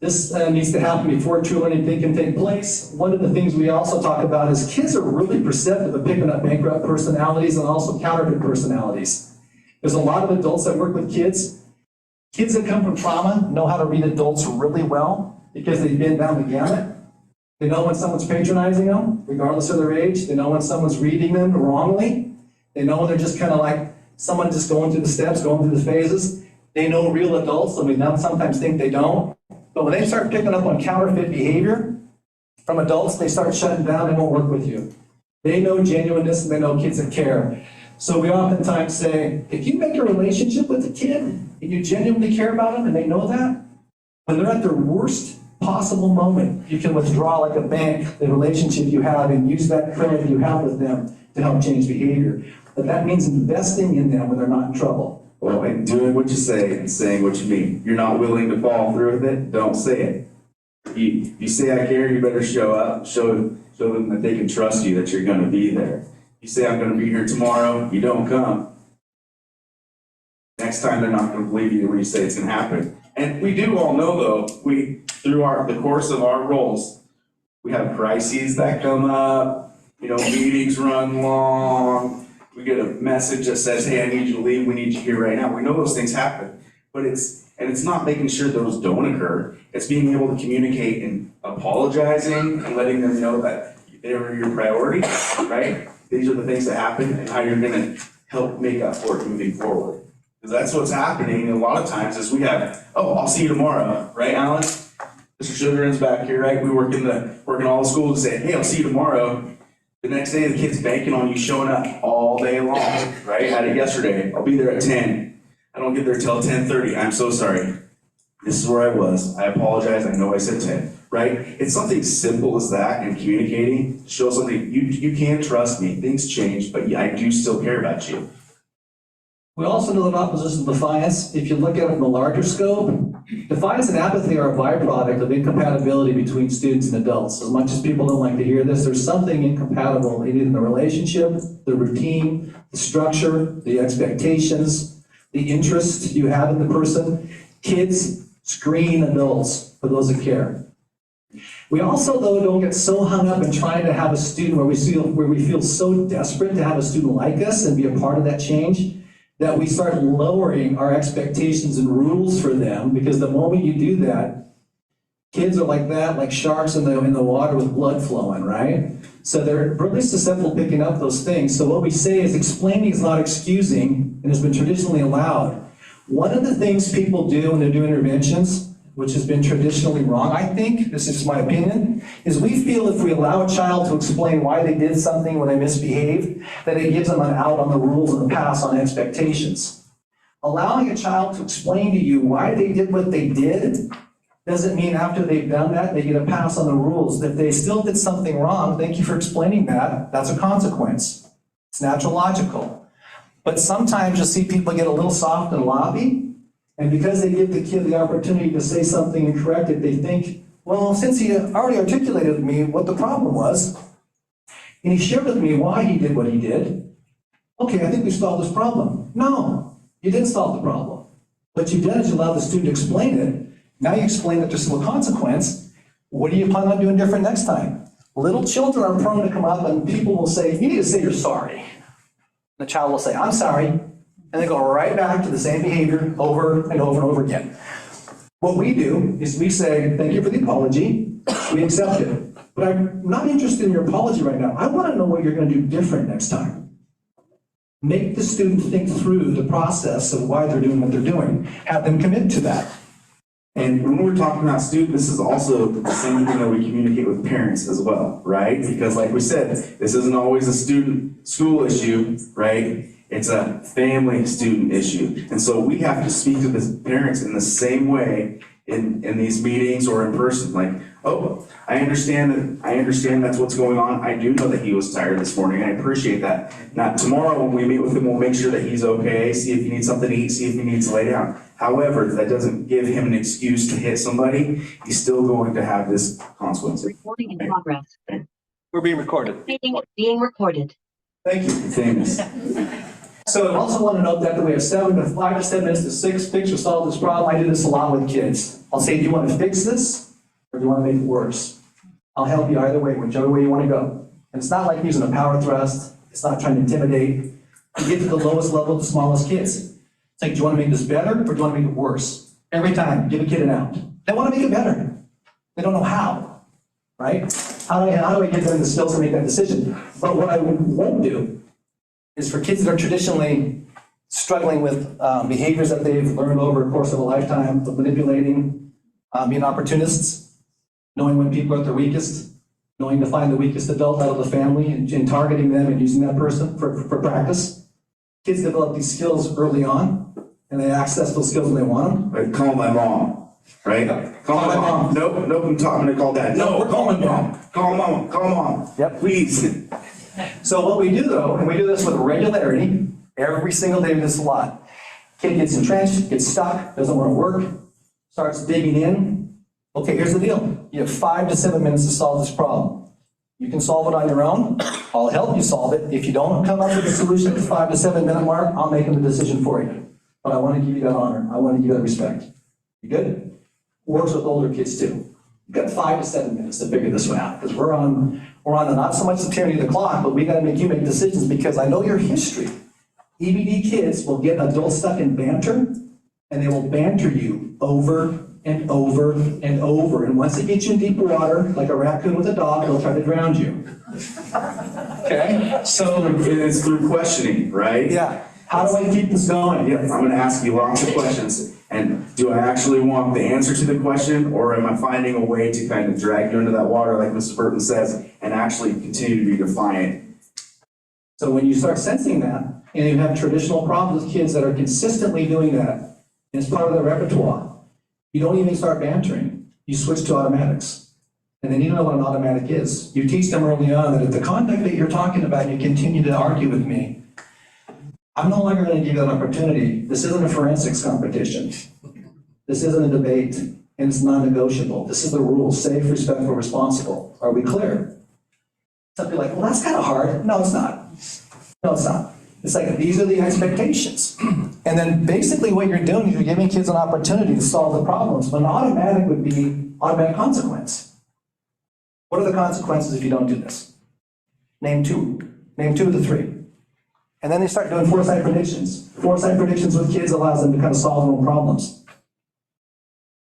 This needs to happen before true learning can take place. One of the things we also talk about is kids are really perceptive of picking up bankrupt personalities and also counterfeit personalities. There's a lot of adults that work with kids. Kids that come from trauma know how to read adults really well because they've been down the gamut. They know when someone's patronizing them, regardless of their age. They know when someone's reading them wrongly. They know when they're just kind of like someone just going through the steps, going through the phases. They know real adults, and we sometimes think they don't. But when they start picking up on counterfeit behavior from adults, they start shutting down and won't work with you. They know genuineness and they know kids that care. So we oftentimes say, if you make a relationship with a kid and you genuinely care about them and they know that, when they're at their worst possible moment, you can withdraw like a bank the relationship you have and use that credit you have with them to help change behavior. But that means investing in them when they're not in trouble. Well, and doing what you say and saying what you mean. You're not willing to follow through with it, don't say it. You say I care, you better show up, show them that they can trust you, that you're going to be there. You say I'm going to be here tomorrow, you don't come. Next time they're not going to believe you when you say it's going to happen. And we do all know though, through the course of our roles, we have crises that come up, meetings run long, we get a message that says, hey, I need you to leave, we need you here right now. We know those things happen, but it's not making sure those don't occur. It's being able to communicate and apologizing and letting them know that they were your priority, right? These are the things that happen and how you're gonna help make up for it moving forward. Because that's what's happening a lot of times is we have, oh, I'll see you tomorrow, right, Alan? Mr. Sugarman's back here, right? We work in all the schools and say, hey, I'll see you tomorrow. The next day, the kid's banking on you showing up all day long, right? I had it yesterday. I'll be there at 10. I don't get there till 10:30. I'm so sorry. This is where I was. I apologize. I know I said 10, right? It's something simple as that and communicating to show something. You can trust me. Things change, but I do still care about you. We also know that opposition to defiance, if you look at it in the larger scope, defiance and apathy are a byproduct of incompatibility between students and adults. As much as people don't like to hear this, there's something incompatible in the relationship, the routine, the structure, the expectations, the interest you have in the person. Kids screen adults for those that care. We also, though, don't get so hung up in trying to have a student where we feel so desperate to have a student like us and be a part of that change, that we start lowering our expectations and rules for them, because the moment you do that, kids are like that, like sharks in the water with blood flowing, right? So they're really susceptible to picking up those things. So what we say is explaining is not excusing, and has been traditionally allowed. One of the things people do when they do interventions, which has been traditionally wrong, I think, this is just my opinion, is we feel if we allow a child to explain why they did something when they misbehaved, that it gives them an out on the rules and a pass on expectations. Allowing a child to explain to you why they did what they did doesn't mean after they've done that, they get a pass on the rules. If they still did something wrong, thank you for explaining that, that's a consequence. It's natural logical. But sometimes you'll see people get a little soft and loppy, and because they give the kid the opportunity to say something and correct it, they think, well, since he already articulated to me what the problem was, and he shared with me why he did what he did, okay, I think we solved this problem. No, you didn't solve the problem. What you did is you allowed the student to explain it. Now you explain that there's still a consequence. What do you plan on doing different next time? Little children are prone to come up and people will say, you need to say you're sorry. The child will say, I'm sorry. And they go right back to the same behavior over and over and over again. What we do is we say, thank you for the apology, we accept it. But I'm not interested in your apology right now. I want to know what you're going to do different next time. Make the student think through the process of why they're doing what they're doing. Have them commit to that. And when we're talking about students, this is also the same thing that we communicate with parents as well, right? Because like we said, this isn't always a student-school issue, right? It's a family-student issue. And so we have to speak to the parents in the same way in these meetings or in person. Like, oh, I understand that's what's going on. I do know that he was tired this morning. I appreciate that. Now, tomorrow when we meet with him, we'll make sure that he's okay, see if he needs something to eat, see if he needs to lay down. However, that doesn't give him an excuse to hit somebody. He's still going to have this consequence. Recording in progress. We're being recorded. Being recorded. Thank you. Famous. So I also want to note that we have 5 to 7 minutes to 6 fix or solve this problem. I do this a lot with kids. I'll say, do you want to fix this or do you want to make it worse? I'll help you either way, whichever way you want to go. And it's not like using a power thrust. It's not trying to intimidate. You get to the lowest level, the smallest kids. It's like, do you want to make this better or do you want to make it worse? Every time, give a kid an out. They want to make it better. They don't know how, right? How do I get them the skills to make that decision? But what I won't do is for kids that are traditionally struggling with behaviors that they've learned over the course of a lifetime of manipulating, being opportunists, knowing when people are at their weakest, knowing to find the weakest adult out of the family and targeting them and using that person for practice. Kids develop these skills early on and they access those skills when they want them. Right, call my mom, right? Yeah. Call my mom. Nope, I'm gonna call dad. No, we're calling mom. Call mom. Yep. Please. So what we do though, and we do this with regularity, every single day we do this a lot. Kid gets entrenched, gets stuck, doesn't want to work, starts digging in. Okay, here's the deal. You have 5 to 7 minutes to solve this problem. You can solve it on your own. I'll help you solve it. If you don't come up with a solution at the 5 to 7 minute mark, I'll make the decision for you. But I want to give you that honor. I want to give you that respect. You good? Works with older kids too. You've got 5 to 7 minutes to figure this one out, because we're on not so much the tyranny of the clock, but we gotta make you make decisions, because I know your history. EBD kids will get adults stuck in banter, and they will banter you over and over and over. And once they get you in deep water, like a raccoon with a dog, they'll try to drown you. Okay? So, It's through questioning, right? yeah. How do I keep this going? Yeah, I'm gonna ask you lots of questions, and do I actually want the answer to the question, or am I finding a way to kind of drag you into that water, like Mrs. Burton says, and actually continue to be defiant? So when you start sensing that, and you have traditional problems with kids that are consistently doing that, and it's part of their repertoire, you don't even start bantering. You switch to automatics. And then you know what an automatic is. You teach them early on that if the conduct that you're talking about, you continue to argue with me, I'm no longer going to give you that opportunity. This isn't a forensics competition. This isn't a debate, and it's non-negotiable. This is the rules: safe, respectful, responsible. Are we clear? Some people are like, well, that's kind of hard. No, it's not. No, it's not. It's like, these are the expectations. And then basically what you're doing is you're giving kids an opportunity to solve the problems. But an automatic would be automatic consequence. What are the consequences if you don't do this? Name 2. Name 2 of the 3. And then they start doing foresight predictions. Foresight predictions with kids allows them to kind of solve their own problems.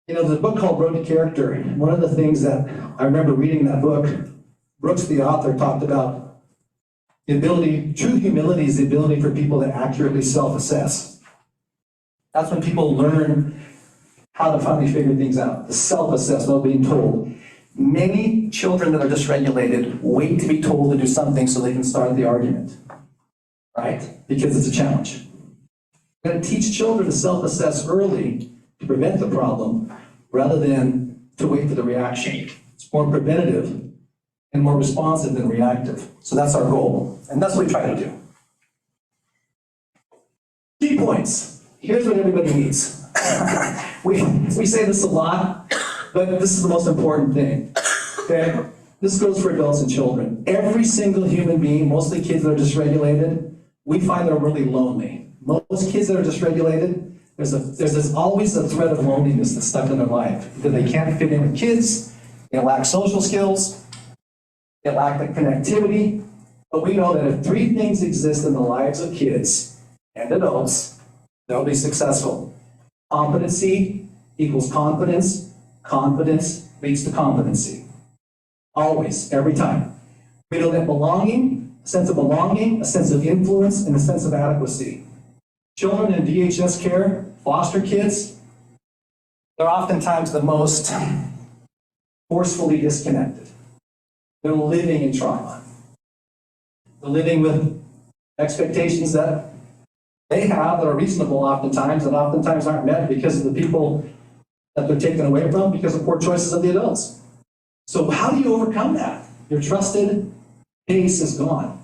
You know, there's a book called Road to Character. One of the things that I remember reading that book, Brooks, the author, talked about the ability, true humility is the ability for people to accurately self-assess. That's when people learn how to finally figure things out, to self-assess without being told. Many children that are dysregulated wait to be told to do something so they can start the argument, right? Because it's a challenge. We're going to teach children to self-assess early to prevent the problem rather than to wait for the reaction. It's more preventative and more responsive than reactive. So that's our goal, and that's what we try to do. Key points. Here's what everybody needs. we say this a lot, but this is the most important thing, okay? This goes for adults and children. Every single human being, mostly kids that are dysregulated, we find they're really lonely. Most kids that are dysregulated, there's always a thread of loneliness that's stuck in their life, because they can't fit in with kids, they lack social skills, they lack the connectivity. But we know that if 3 things exist in the lives of kids and adults, they'll be successful. Competency equals confidence. Confidence leads to competency. Always, every time. We know that belonging, a sense of belonging, a sense of influence, and a sense of adequacy. Children in DHS care, foster kids, they're oftentimes the most forcefully disconnected. They're living in trauma. They're living with expectations that they have that are reasonable oftentimes, and oftentimes aren't met because of the people that they're taken away from because of poor choices of the adults. So how do you overcome that? Your trusted base is gone.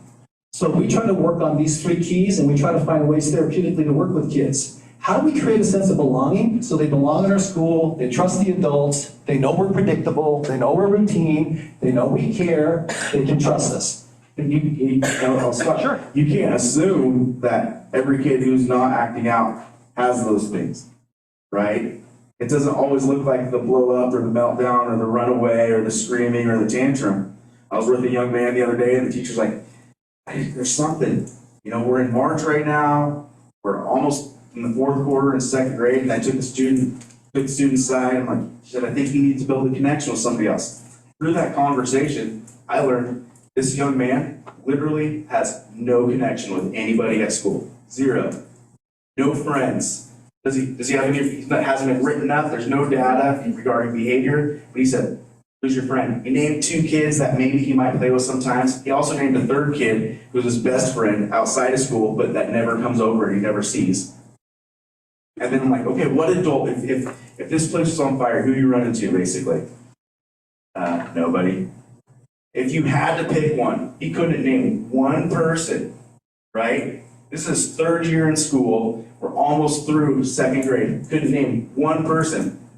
So we try to work on these 3 keys, and we try to find ways therapeutically to work with kids. How do we create a sense of belonging so they belong in our school, they trust the adults, they know we're predictable, they know we're routine, they know we care, they can trust us? I'll start. Sure. You can't assume that every kid who's not acting out has those things, right? It doesn't always look like the blow up or the meltdown or the runaway or the screaming or the tantrum. I was with a young man the other day, and the teacher's like, hey, there's something. You know, we're in March right now. We're almost in the 4th quarter in 2nd grade, and I took the student aside. I'm like, she said, I think you need to build a connection with somebody else. Through that conversation, I learned this young man literally has no connection with anybody at school. 0. No friends. Does he have any? He hasn't been written up. There's no data regarding behavior. But he said, who's your friend? He named 2 kids that maybe he might play with sometimes. He also named a 3rd kid who's his best friend outside of school, but that never comes over and he never sees. And then I'm like, okay, what adult, if this place was on fire, who you run into, basically? Nobody. If you had to pick one, he couldn't name one person, right? This is his 3rd year in school. We're almost through 2nd grade. Couldn't name one person.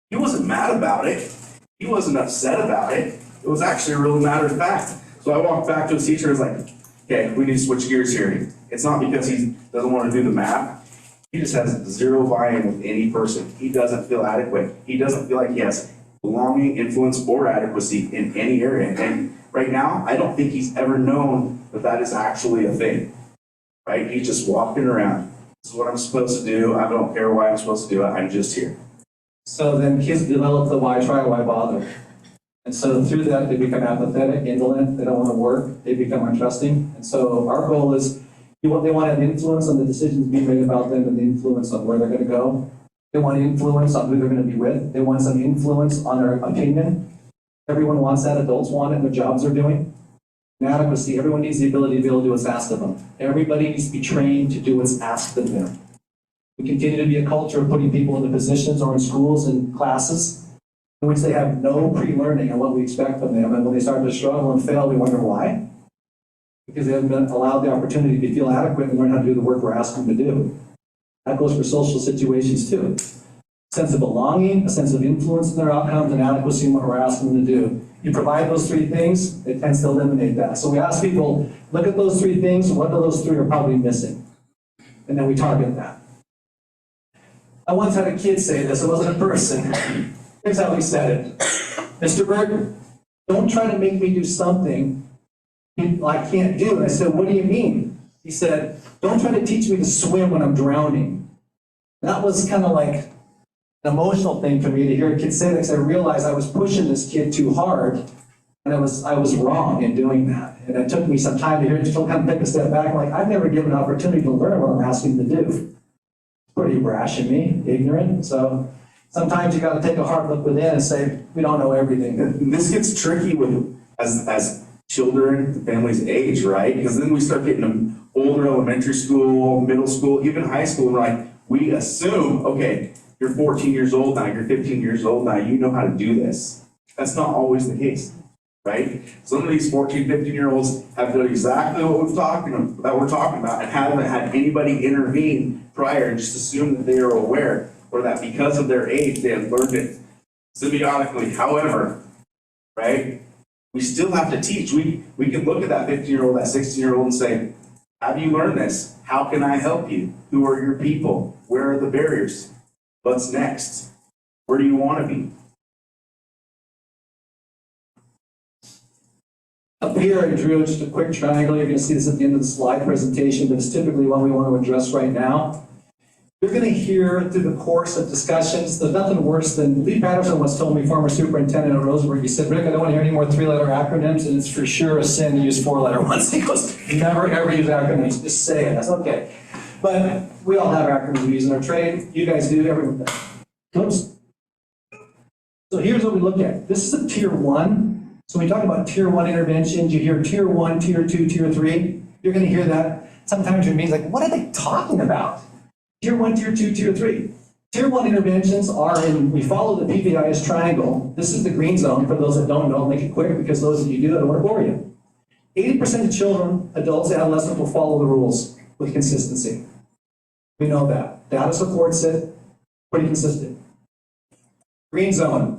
He wasn't mad about it. He wasn't upset about it. It was actually a real matter of fact. So I walked back to his teacher and was like, okay, we need to switch gears here. It's not because he doesn't want to do the math. He just has zero buy-in with any person. He doesn't feel adequate. He doesn't feel like he has belonging, influence, or adequacy in any area. And right now, I don't think he's ever known that that is actually a thing, right? He's just walking around. This is what I'm supposed to do. I don't care why I'm supposed to do it. I'm just here. So then kids develop the why try, why bother. And so through that, they become apathetic, indolent, they don't want to work, they become untrusting. And so our goal is, they want to have influence on the decisions being made about them and the influence on where they're going to go. They want influence on who they're going to be with. They want some influence on their opinion. Everyone wants that, adults want it in their jobs they're doing. Inadequacy, everyone needs the ability to be able to do what's asked of them. Everybody needs to be trained to do what's asked of them. We continue to be a culture of putting people into positions or in schools and classes in which they have no pre-learning on what we expect from them. And when they start to struggle and fail, we wonder why. Because they haven't been allowed the opportunity to feel adequate and learn how to do the work we're asking them to do. That goes for social situations too. A sense of belonging, a sense of influence in their outcomes, and adequacy in what we're asking them to do. You provide those three things, it tends to eliminate that. So we ask people, look at those three things, what of those three are probably missing? And then we target that. I once had a kid say this, it wasn't a person. Here's how he said it. Mr. Burton, don't try to make me do something I can't do. And I said, what do you mean? He said, don't try to teach me to swim when I'm drowning. That was kind of like an emotional thing for me to hear a kid say that, because I realized I was pushing this kid too hard, and I was wrong in doing that. And it took me some time to hear it, to kind of take a step back. I'm like, I've never given an opportunity to learn what I'm asking him to do. Pretty brash in me, ignorant. So sometimes you got to take a hard look within and say, we don't know everything. And this gets tricky with as children, the families age, right? Because then we start getting them older, elementary school, middle school, even high school, and like we assume, okay, you're 14 years old now, you're 15 years old now, you know how to do this. That's not always the case, right? Some of these 14, 15-year-olds have done exactly what we're talking about and haven't had anybody intervene prior and just assume that they are aware, or that because of their age, they have learned it symbiotically. However, right, we still have to teach. We can look at that 15-year-old, that 16-year-old and say, have you learned this? How can I help you? Who are your people? Where are the barriers? What's next? Where do you want to be? Up here, I drew just a quick triangle. You're going to see this at the end of the slide presentation, but it's typically one we want to address right now. You're going to hear through the course of discussions, there's nothing worse than, Lee Patterson once told me, former superintendent at Roseburg, he said, Rick, I don't want to hear any more three-letter acronyms, and it's for sure a sin to use four-letter ones. He goes, never ever use acronyms, just say it. That's okay. But we all have acronyms we use in our trade. You guys do, everyone does. Oops. So here's what we look at. This is a tier 1. So when we talk about tier 1 interventions, you hear tier 1, tier 2, tier 3. You're going to hear that sometimes it means like, what are they talking about? Tier 1, tier 2, tier 3. Tier 1 interventions are we follow the PVIS triangle. This is the green zone. For those that don't know, I'll make it quick because those of you do, I don't want to bore you. 80% of children, adults, adolescents will follow the rules with consistency. We know that. Data supports it, pretty consistent. Green zone.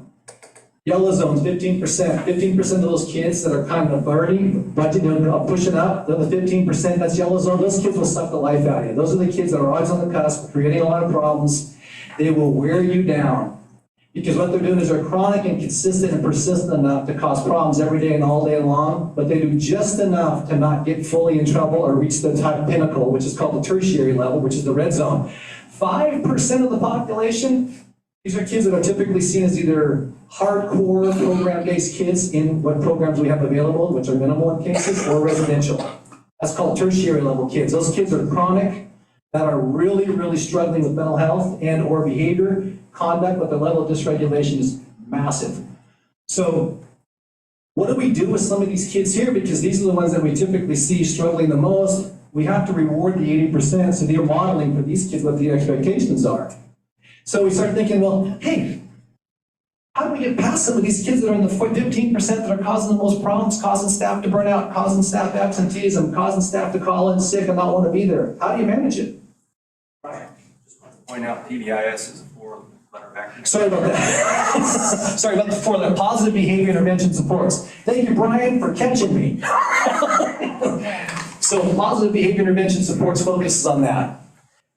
Yellow zone's 15%. 15% of those kids that are kind of burning, pushing up, the 15%, that's yellow zone, those kids will suck the life out of you. Those are the kids that are always on the cusp, creating a lot of problems. They will wear you down. Because what they're doing is they're chronic and consistent and persistent enough to cause problems every day and all day long, but they do just enough to not get fully in trouble or reach the top pinnacle, which is called the tertiary level, which is the red zone. 5% of the population, these are kids that are typically seen as either hardcore program-based kids in what programs we have available, which are minimal in cases, or residential. That's called tertiary level kids. Those kids are chronic, that are really, really struggling with mental health and or behavior, conduct, but the level of dysregulation is massive. So what do we do with some of these kids here? Because these are the ones that we typically see struggling the most. We have to reward the 80%, so they're modeling for these kids what the expectations are. So we start thinking, well, hey, how do we get past some of these kids that are in the 15% that are causing the most problems, causing staff to burn out, causing staff absenteeism, causing staff to call in sick and not want to be there? How do you manage it? Right. Just want to point out PBIS is a four-letter acronym. Sorry about that. Sorry about the four-letter. Positive Behavior Intervention Supports. Thank you, Brian, for catching me. So Positive Behavior Intervention Supports focuses on that.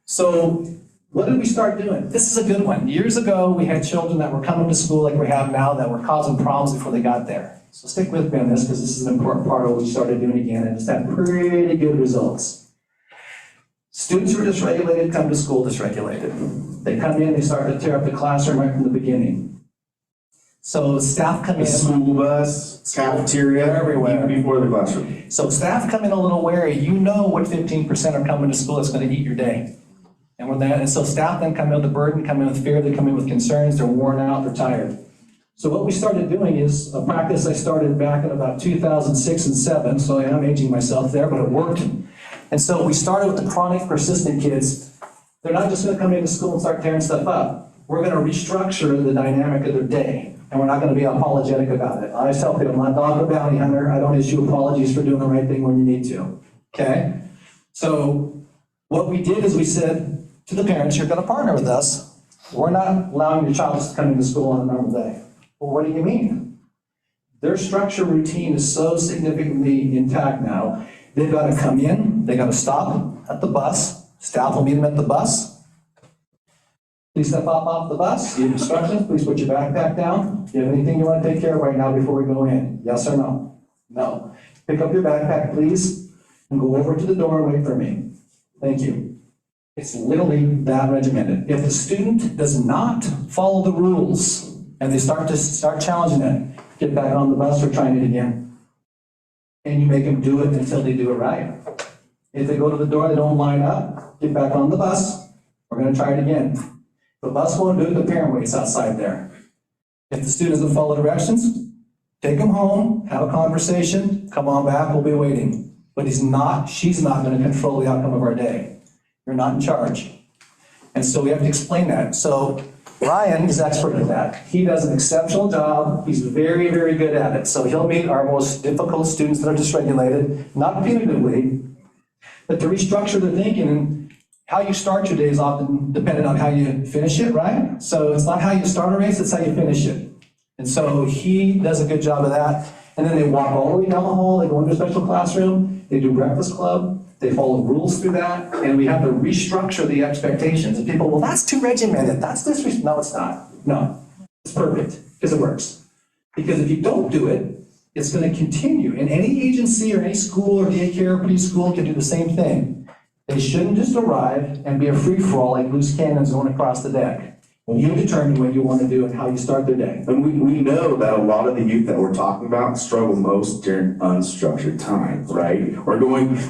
So what did we start doing? This is a good one. Years ago, we had children that were coming to school like we have now that were causing problems before they got there. So stick with me on this because this is an important part of what we started doing again, and it's had pretty good results. Students who are dysregulated come to school dysregulated. They come in, they start to tear up the classroom right from the beginning. So staff come The in. school bus, cafeteria, Everywhere. even before the classroom. So staff come in a little wary. You know what 15% are coming to school that's going to eat your day. And so staff then come in with a burden, come in with fear, they come in with concerns, they're worn out, they're tired. So what we started doing is a practice I started back in about 2006 and 7, so I am aging myself there, but it worked. And so we started with the chronic persistent kids. They're not just going to come into school and start tearing stuff up. We're going to restructure the dynamic of their day, and we're not going to be apologetic about it. I always tell people, I'm not dog or bounty hunter. I don't issue apologies for doing the right thing when you need to, okay? So what we did is we said to the parents, you're going to partner with us. We're not allowing your child to come into school on a normal day. Well, what do you mean? Their structure routine is so significantly intact now. They've got to come in, they got to stop at the bus. Staff will meet them at the bus. Please step off the bus. You have instructions. Please put your backpack down. Do you have anything you want to take care of right now before we go in? Yes or no? No. Pick up your backpack, please, and go over to the door and wait for me. Thank you. It's literally that regimented. If the student does not follow the rules and they start challenging it, get back on the bus or trying it again. And you make them do it until they do it right. If they go to the door, they don't line up, get back on the bus. We're going to try it again. If the bus won't do it, the parent waits outside there. If the student doesn't follow directions, take them home, have a conversation, come on back, we'll be waiting. But she's not going to control the outcome of our day. You're not in charge. And so we have to explain that. So Ryan is expert at that. He does an exceptional job. He's very, very good at it. So he'll meet our most difficult students that are dysregulated, not punitively, but to restructure their thinking. And how you start your day is often dependent on how you finish it, right? So it's not how you start a race, it's how you finish it. And so he does a good job of that. And then they walk all the way down the hall, they go into a special classroom, they do breakfast club, they follow rules through that, and we have to restructure the expectations. And people, well, that's too regimented, that's disrespectful. No, it's not. No, it's perfect, because it works. Because if you don't do it, it's going to continue. And any agency or any school or daycare or preschool can do the same thing. They shouldn't just arrive and be a free-for-all like loose cannons going across the deck. You determine what you want to do and how you start their day. And we know that a lot of the youth that we're talking about struggle most during unstructured time, right?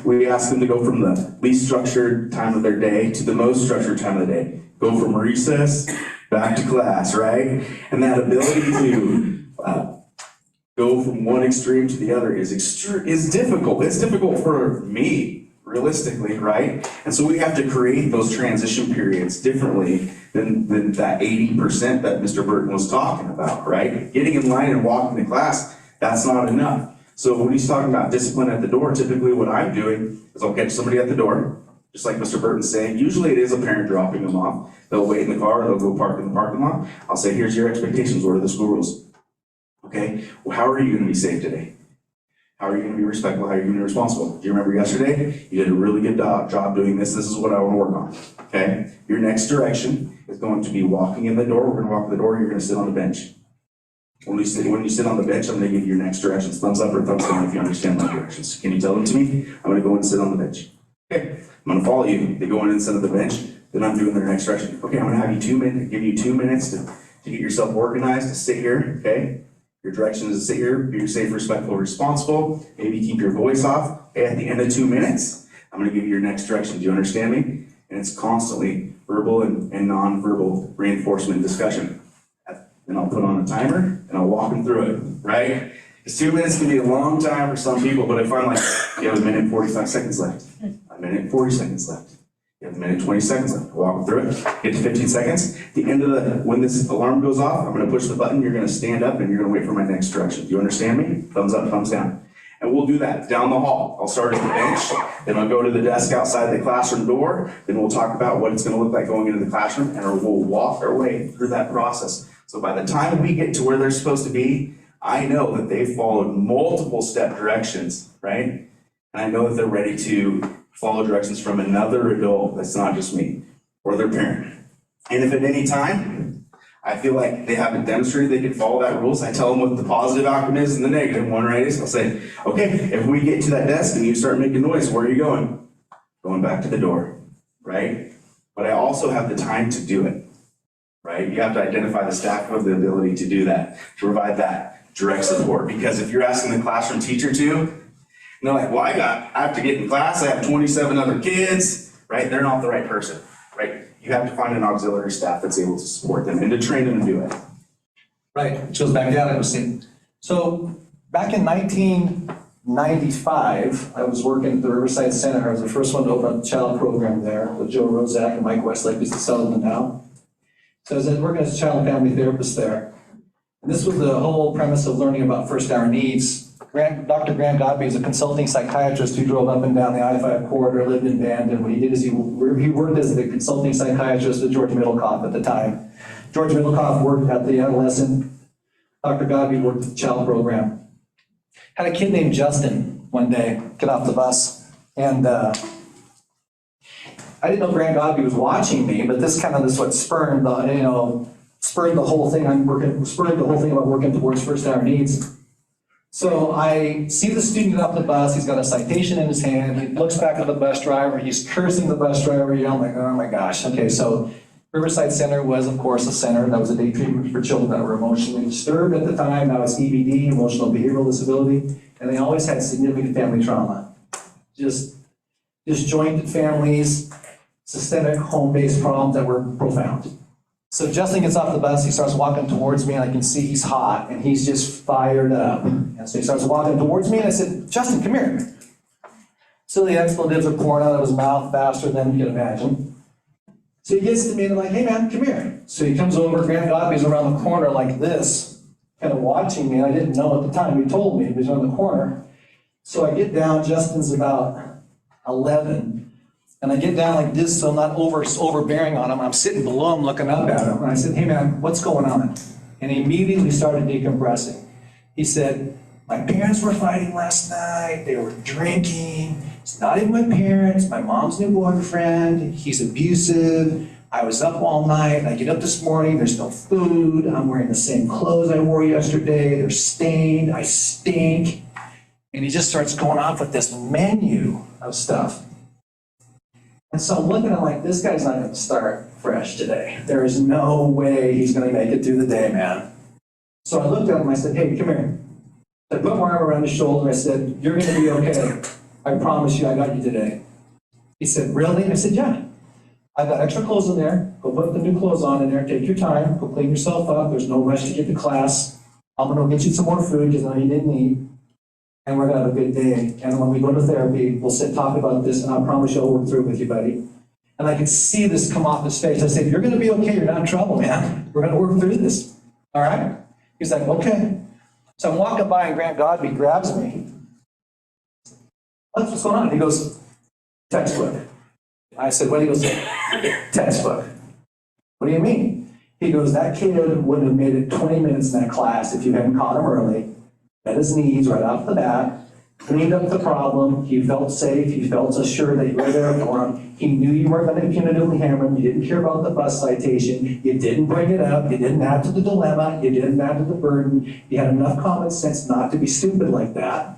We ask them to go from the least structured time of their day to the most structured time of the day. Go from recess back to class, right? And that ability to go from one extreme to the other is difficult. It's difficult for me, realistically, right? And so we have to create those transition periods differently than that 80% that Mr. Burton was talking about, right? Getting in line and walking to class, that's not enough. So when he's talking about discipline at the door, typically what I'm doing is I'll catch somebody at the door, just like Mr. Burton's saying. Usually it is a parent dropping them off. They'll wait in the car, or they'll go park in the parking lot. I'll say, here's your expectations, what are the school rules? Okay, well, how are you gonna be safe today? How are you going to be respectful? How are you going to be responsible? Do you remember yesterday? You did a really good job doing this. This is what I want to work on. Okay? Your next direction is going to be walking in the door. We're going to walk to the door. You're going to sit on the bench. When you sit on the bench, I'm going to give you your next directions. Thumbs up or thumbs down if you understand my directions. Can you tell them to me? I'm going to go in and sit on the bench. Okay? I'm going to follow you. They go in and sit on the bench. Then I'm doing their next direction. Okay, I'm going to have you 2 minutes, give you 2 minutes to get yourself organized, to sit here. Okay? Your direction is to sit here, be safe, respectful, responsible. Maybe keep your voice off. Okay, at the end of 2 minutes, I'm going to give you your next direction. Do you understand me? And it's constantly verbal and non-verbal reinforcement discussion. Then I'll put on a timer and I'll walk them through it, right? Because 2 minutes can be a long time for some people, but if I'm like, you have a minute and 45 seconds left, a minute and 40 seconds left. You have a minute and 20 seconds left. Walk them through it. Get to 15 seconds. At the end of when this alarm goes off, I'm going to push the button. You're going to stand up and you're going to wait for my next direction. Do you understand me? Thumbs up, thumbs down. And we'll do that down the hall. I'll start at the bench. Then I'll go to the desk outside the classroom door. Then we'll talk about what it's going to look like going into the classroom, and we'll walk our way through that process. So by the time we get to where they're supposed to be, I know that they've followed multiple step directions, right? And I know that they're ready to follow directions from another adult that's not just me. or their parent. And if at any time, I feel like they haven't demonstrated they can follow that rules, I tell them what the positive outcome is and the negative one, right? I'll say, okay, if we get to that desk and you start making noise, where are you going? Going back to the door, right? But I also have the time to do it, right? You have to identify the staff who have the ability to do that, to provide that direct support. Because if you're asking the classroom teacher to, and they're like, well, I have to get in class, I have 27 other kids, right? They're not the right person, right? You have to find an auxiliary staff that's able to support them and to train them to do it. Right, which goes back to that I was saying. So back in 1995, I was working at the Riverside Center. I was the first one to open up the child program there with Joe Rozak and Mike Westlake, who's the Sullivan now. So I was working as a child and family therapist there. And this was the whole premise of learning about first hour needs. Dr. Grant Godby is a consulting psychiatrist who drove up and down the I-5 corridor, lived in Bandon. What he did is he worked as the consulting psychiatrist with George Middlecoff at the time. George Middlecoff worked at the adolescent. Dr. Godby worked at the child program. Had a kid named Justin one day get off the bus, and I didn't know Grant Godby was watching me, but this what spurred the whole thing. Spurred the whole thing about working towards first hour needs. So I see the student get off the bus, he's got a citation in his hand, he looks back at the bus driver, he's cursing the bus driver, I'm like, oh my gosh. Okay, so Riverside Center was, of course, a center that was a day treatment for children that were emotionally disturbed at the time. Now it's EBD, emotional behavioral disability, and they always had significant family trauma. Just disjointed families, systemic home-based problems that were profound. So Justin gets off the bus, he starts walking towards me, and I can see he's hot, and he's just fired up. And so he starts walking towards me, and I said, Justin, come here. So the expletives are pouring out of his mouth faster than you can imagine. So he gets to me, and I'm like, hey man, come here. So he comes over, Grant Godby's around the corner like this, kind of watching me, and I didn't know at the time, he told me he was around the corner. So I get down, Justin's about 11. And I get down like this so I'm not overbearing on him. I'm sitting below him looking up at him. And I said, hey man, what's going on? And he immediately started decompressing. He said, my parents were fighting last night. They were drinking. It's not even my parents, my mom's new boyfriend. He's abusive. I was up all night. I get up this morning, there's no food. I'm wearing the same clothes I wore yesterday. They're stained. I stink. And he just starts going off with this menu of stuff. And so I'm looking at him like, this guy's not going to start fresh today. There is no way he's going to make it through the day, man. So I looked at him and I said, hey, come here. I put my arm around his shoulder. I said, you're going to be okay. I promise you I got you today. He said, really? I said, yeah. I've got extra clothes in there. Go put the new clothes on in there. Take your time. Go clean yourself up. There's no rush to get to class. I'm going to get you some more food because I know you didn't eat. And we're going to have a good day. And when we go to therapy, we'll sit and talk about this, and I promise you I'll work through it with you, buddy. And I could see this come off his face. I said, you're going to be okay. You're not in trouble, man. We're going to work through this. All right? He's like, okay. So I'm walking by, and Grant Godby grabs me. What's going on? He goes, textbook. I said, what? He goes, textbook. What do you mean? He goes, that kid wouldn't have made it 20 minutes in that class if you hadn't caught him early. Met his needs right off the bat, cleaned up the problem. He felt safe. He felt assured that you were there for him. He knew you weren't going to punitively hammer him. You didn't care about the bus citation. You didn't bring it up. You didn't add to the dilemma. You didn't add to the burden. You had enough common sense not to be stupid like that.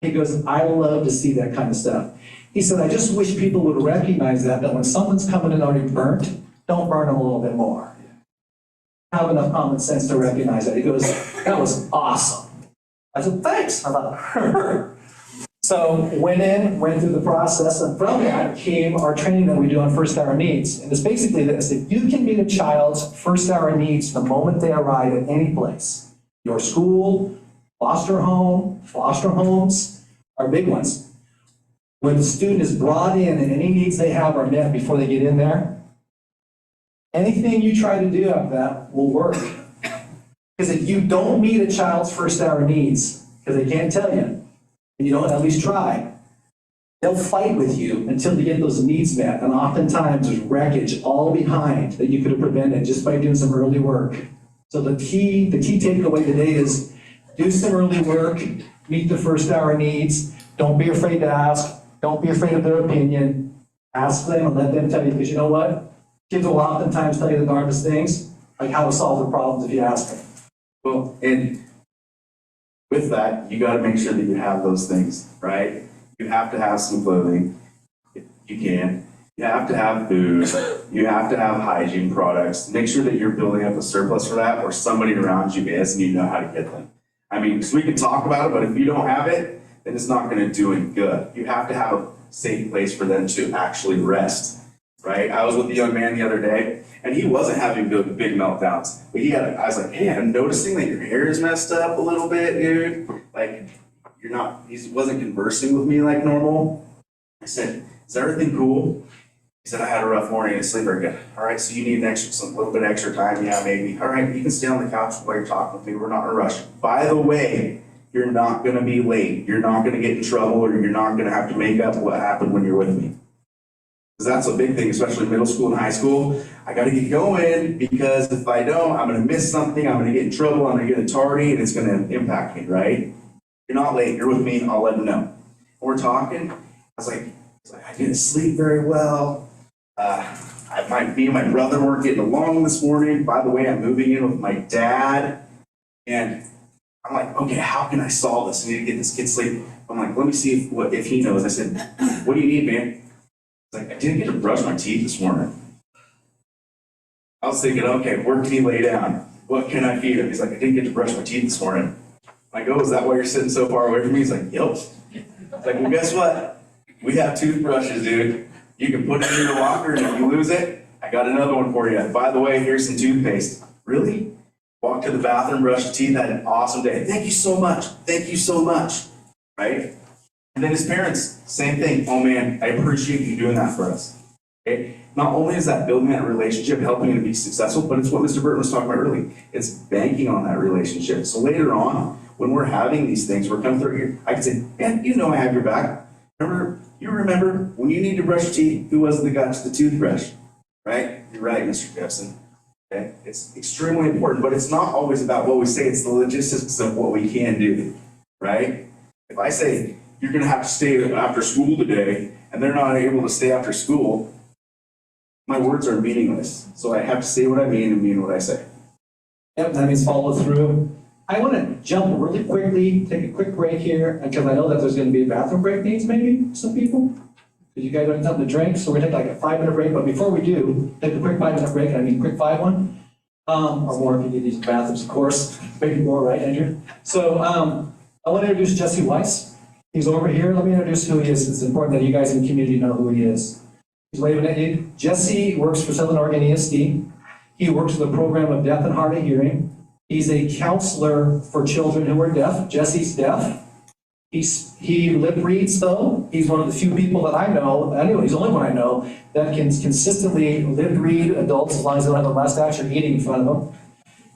He goes, I love to see that kind of stuff. He said, I just wish people would recognize that when someone's coming in already burnt, don't burn them a little bit more. Have enough common sense to recognize that. He goes, that was awesome. I said, thanks. I thought, so went through the process, and from that came our training that we do on first hour needs. And it's basically this: if you can meet a child's first hour needs the moment they arrive at any place, your school, foster homes are big ones, where the student is brought in and any needs they have are met before they get in there, anything you try to do after that will work. Because if you don't meet a child's first hour needs, because they can't tell you, and you don't at least try, they'll fight with you until they get those needs met. And oftentimes there's wreckage all behind that you could have prevented just by doing some early work. So the key takeaway today is do some early work, meet the first hour needs, don't be afraid to ask, don't be afraid of their opinion, Ask them and let them tell you, because you know what? Kids will oftentimes tell you the darndest things, like how to solve the problems if you ask them. Well, and with that, you gotta make sure that you have those things, right? You have to have some clothing, if you can. You have to have food. You have to have hygiene products. Make sure that you're building up a surplus for that, or somebody around you is, and you know how to get them. I mean, because we can talk about it, but if you don't have it, then it's not gonna do any good. You have to have a safe place for them to actually rest, right? I was with a young man the other day, and he wasn't having big meltdowns, but I was like, hey, I'm noticing that your hair is messed up a little bit, dude. Like, he wasn't conversing with me like normal. I said, is everything cool? He said, I had a rough morning, I didn't sleep very good. All right, so you need a little bit extra time? Yeah, maybe. All right, you can stay on the couch while you're talking with me. We're not in a rush. By the way, you're not gonna be late. You're not gonna get in trouble, or you're not gonna have to make up what happened when you're with me. Because that's a big thing, especially middle school and high school. I gotta get going, because if I don't, I'm gonna miss something, I'm gonna get in trouble, I'm gonna get a tardy, and it's gonna impact me, right? You're not late, you're with me, I'll let them know. We're talking, I was like, I didn't sleep very well. Me and my brother weren't getting along this morning. By the way, I'm moving in with my dad. And I'm like, okay, how can I solve this? I need to get this kid sleep. I'm like, let me see if he knows. I said, what do you need, man? He's like, I didn't get to brush my teeth this morning. I was thinking, okay, where can he lay down? What can I feed him? He's like, I didn't get to brush my teeth this morning. I go, is that why you're sitting so far away from me? He's like, yep. It's like, well, guess what? We have toothbrushes, dude. You can put it in your locker, and if you lose it, I got another one for you. By the way, here's some toothpaste. Really? Walked to the bathroom, brushed your teeth, had an awesome day. Thank you so much. Thank you so much. Right? And then his parents, same thing. Oh man, I appreciate you doing that for us. Okay? Not only is that building that relationship, helping you to be successful, but it's what Mr. Burton was talking about earlier. It's banking on that relationship. So later on, when we're having these things, we're coming through here, I can say, man, you know I have your back. You remember when you need to brush your teeth, who was it that got you the toothbrush? Right? You're right, Mr. Jeffson. Okay? It's extremely important, but it's not always about what we say, it's the logistics of what we can do. Right? If I say, you're going to have to stay after school today, and they're not able to stay after school, my words are meaningless. So I have to say what I mean and mean what I say. Yep, that means follow through. I want to jump really quickly, take a quick break here, because I know that there's going to be a bathroom break needs maybe, some people. Because you guys don't have something to drink, so we're going to take like a 5-minute break. But before we do, take a quick 5-minute break, and I mean quick 5 one, or more if you need these bathrooms, of course. Maybe more, right, Andrew? So I want to introduce Jesse Weiss. He's over here. Let me introduce who he is. It's important that you guys in the community know who he is. He's waving at you. Jesse works for Southern Oregon ESD. He works with a program of deaf and hard of hearing. He's a counselor for children who are deaf. Jesse's deaf. He lip reads though. He's one of the few people that I know, anyway, he's the only one I know, that can consistently lip read adults as long as they don't have a mustache or eating in front of them.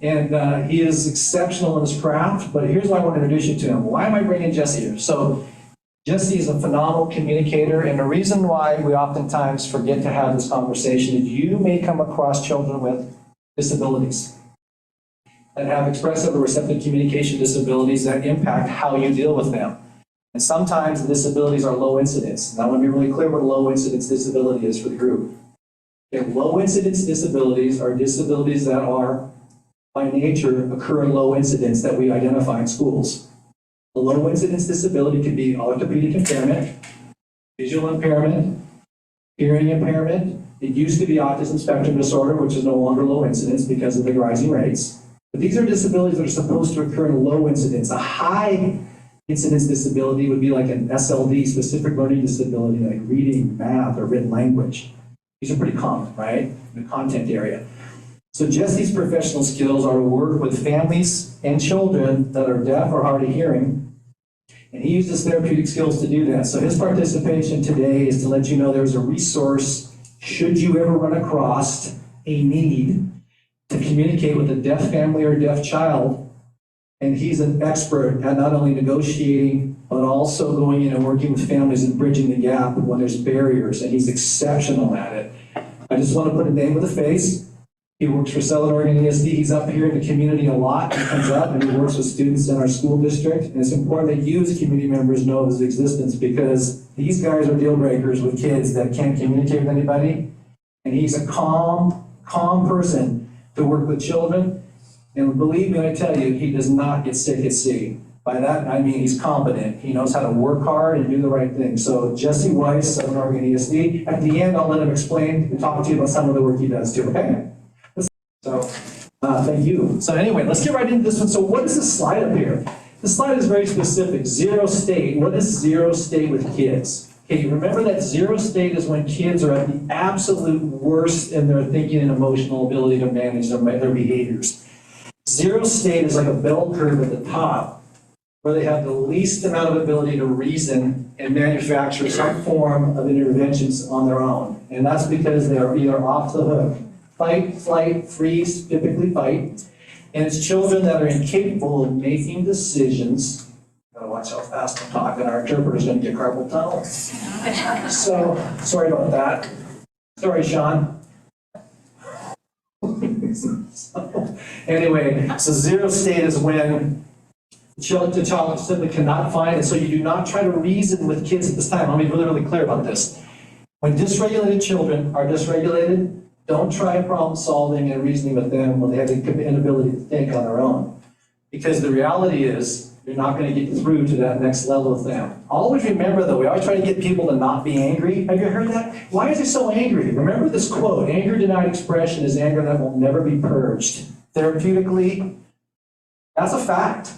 And he is exceptional in his craft, but here's why I want to introduce you to him. Why am I bringing Jesse here? So Jesse is a phenomenal communicator, and the reason why we oftentimes forget to have this conversation is you may come across children with disabilities that have expressive or receptive communication disabilities that impact how you deal with them. And sometimes the disabilities are low incidence. And I want to be really clear what a low incidence disability is for the group. Okay, low incidence disabilities are disabilities that are, by nature, occur in low incidence that we identify in schools. A low incidence disability could be orthopedic impairment, visual impairment, hearing impairment. It used to be autism spectrum disorder, which is no longer low incidence because of the rising rates. But these are disabilities that are supposed to occur in low incidence. A high incidence disability would be like an SLD, specific learning disability, like reading, math, or written language. These are pretty common, right, in the content area. So Jesse's professional skills are to work with families and children that are deaf or hard of hearing, and he uses therapeutic skills to do that. So his participation today is to let you know there's a resource should you ever run across a need to communicate with a deaf family or deaf child. And he's an expert at not only negotiating, but also going in and working with families and bridging the gap when there's barriers, and he's exceptional at it. I just want to put a name with a face. He works for Southern Oregon ESD. He's up here in the community a lot. He comes up and he works with students in our school district. And it's important that you as community members know of his existence because these guys are deal breakers with kids that can't communicate with anybody. And he's a calm person to work with children. And believe me when I tell you, he does not get sick at sea. By that, I mean he's competent. He knows how to work hard and do the right thing. So Jesse Weiss, Southern Oregon ESD. At the end, I'll let him explain and talk to you about some of the work he does too, okay? So, thank you. So anyway, let's get right into this one. So what is this slide up here? This slide is very specific. Zero state. What is zero state with kids? Okay, remember that zero state is when kids are at the absolute worst in their thinking and emotional ability to manage their behaviors. Zero state is like a bell curve at the top, where they have the least amount of ability to reason and manufacture some form of interventions on their own. And that's because they are either off the hook. Fight, flight, freeze, typically fight. And it's children that are incapable of making decisions. Gotta watch how fast I'm talking. Our interpreter's gonna get carpal tunnel. So, sorry about that. Sorry, Sean. Anyway, so zero state is when the child simply cannot find it. So you do not try to reason with kids at this time. Let me be really, really clear about this. When dysregulated children are dysregulated, don't try problem solving and reasoning with them when they have the inability to think on their own. Because the reality is, you're not going to get through to that next level of them. Always remember though, we always try to get people to not be angry. Have you heard that? Why is he so angry? Remember this quote, anger denied expression is anger that will never be purged. Therapeutically, that's a fact.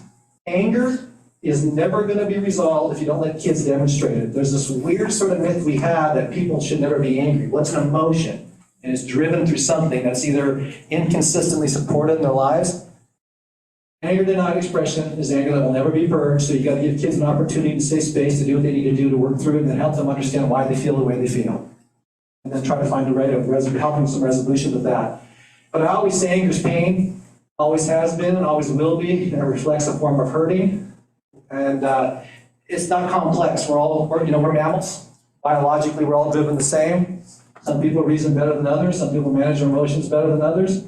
Anger is never going to be resolved if you don't let kids demonstrate it. There's this weird sort of myth we have that people should never be angry. What's an emotion? And it's driven through something that's either inconsistently supported in their lives. Anger denied expression is anger that will never be purged, so you got to give kids an opportunity to safe space to do what they need to do to work through it, and then help them understand why they feel the way they feel. And then try to find a way of helping some resolution with that. But I always say anger is pain, always has been and always will be, and it reflects a form of hurting. And it's not complex. We're mammals. Biologically, we're all driven the same. Some people reason better than others. Some people manage their emotions better than others.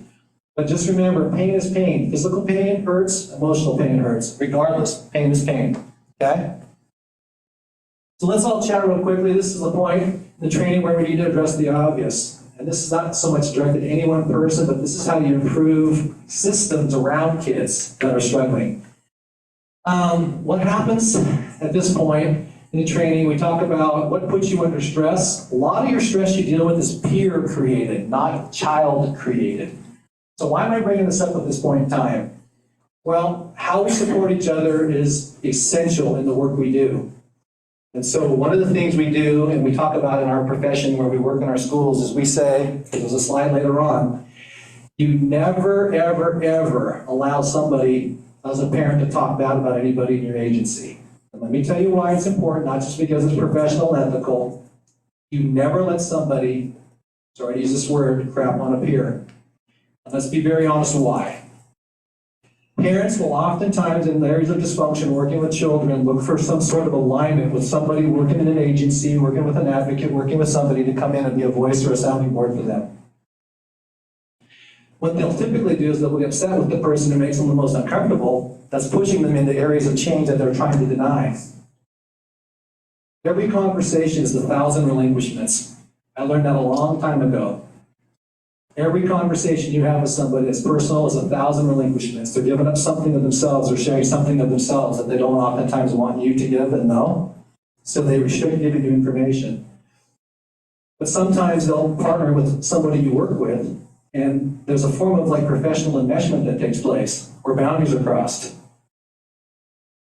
But just remember, pain is pain. Physical pain hurts, emotional pain hurts. Regardless, pain is pain, okay? So let's all chat real quickly. This is the point in the training where we need to address the obvious. And this is not so much directed at any one person, but this is how you improve systems around kids that are struggling. What happens at this point in the training, we talk about what puts you under stress. A lot of your stress you deal with is peer created, not child created. So why am I bringing this up at this point in time? Well, how we support each other is essential in the work we do. And so one of the things we do, and we talk about in our profession where we work in our schools, is we say, there's a slide later on, you never, ever, ever allow somebody as a parent to talk bad about anybody in your agency. And let me tell you why it's important, not just because it's professional and ethical. You never let somebody, sorry to use this word, crap on a peer. And let's be very honest why. Parents will oftentimes, in areas of dysfunction, working with children, look for some sort of alignment with somebody working in an agency, working with an advocate, working with somebody to come in and be a voice or a sounding board for them. What they'll typically do is they'll be upset with the person who makes them the most uncomfortable, that's pushing them into areas of change that they're trying to deny. Every conversation is 1,000 relinquishments. I learned that a long time ago. Every conversation you have with somebody that's personal is 1,000 relinquishments. They're giving up something of themselves or sharing something of themselves that they don't oftentimes want you to give and know. So they restrict giving you information. But sometimes they'll partner with somebody you work with, and there's a form of like professional enmeshment that takes place where boundaries are crossed.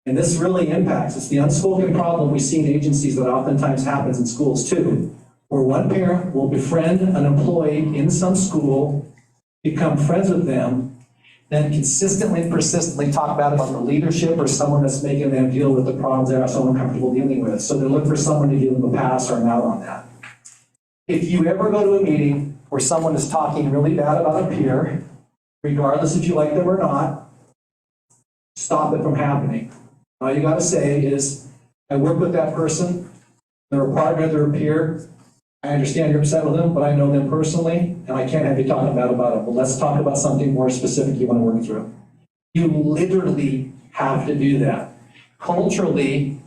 And this really impacts. It's the unspoken problem we see in agencies that oftentimes happens in schools too, where one parent will befriend an employee in some school, become friends with them, then consistently and persistently talk bad about the leadership or someone that's making them deal with the problems they're so uncomfortable dealing with. So they look for someone to give them a pass or an out on that. If you ever go to a meeting where someone is talking really bad about a peer, regardless if you like them or not, stop it from happening. All you gotta say is, I work with that person, they're a partner, they're a peer, I understand you're upset with them, but I know them personally, and I can't have you talking bad about them. But let's talk about something more specific you want to work through. You literally have to do that. Culturally,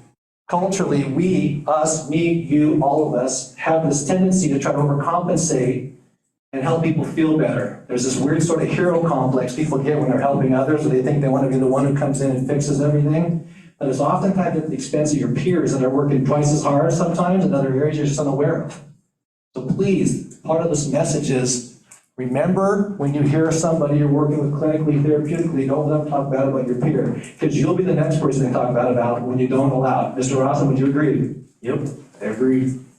we, us, me, you, all of us, have this tendency to try to overcompensate and help people feel better. There's this weird sort of hero complex people get when they're helping others, or they think they want to be the one who comes in and fixes everything. But it's oftentimes at the expense of your peers that are working twice as hard sometimes in other areas you're just unaware of. So please, part of this message is, remember when you hear somebody you're working with clinically, therapeutically, don't let them talk bad about your peer, because you'll be the next person they talk bad about when you don't allow it. Mr. Rossen, would you agree? Yep,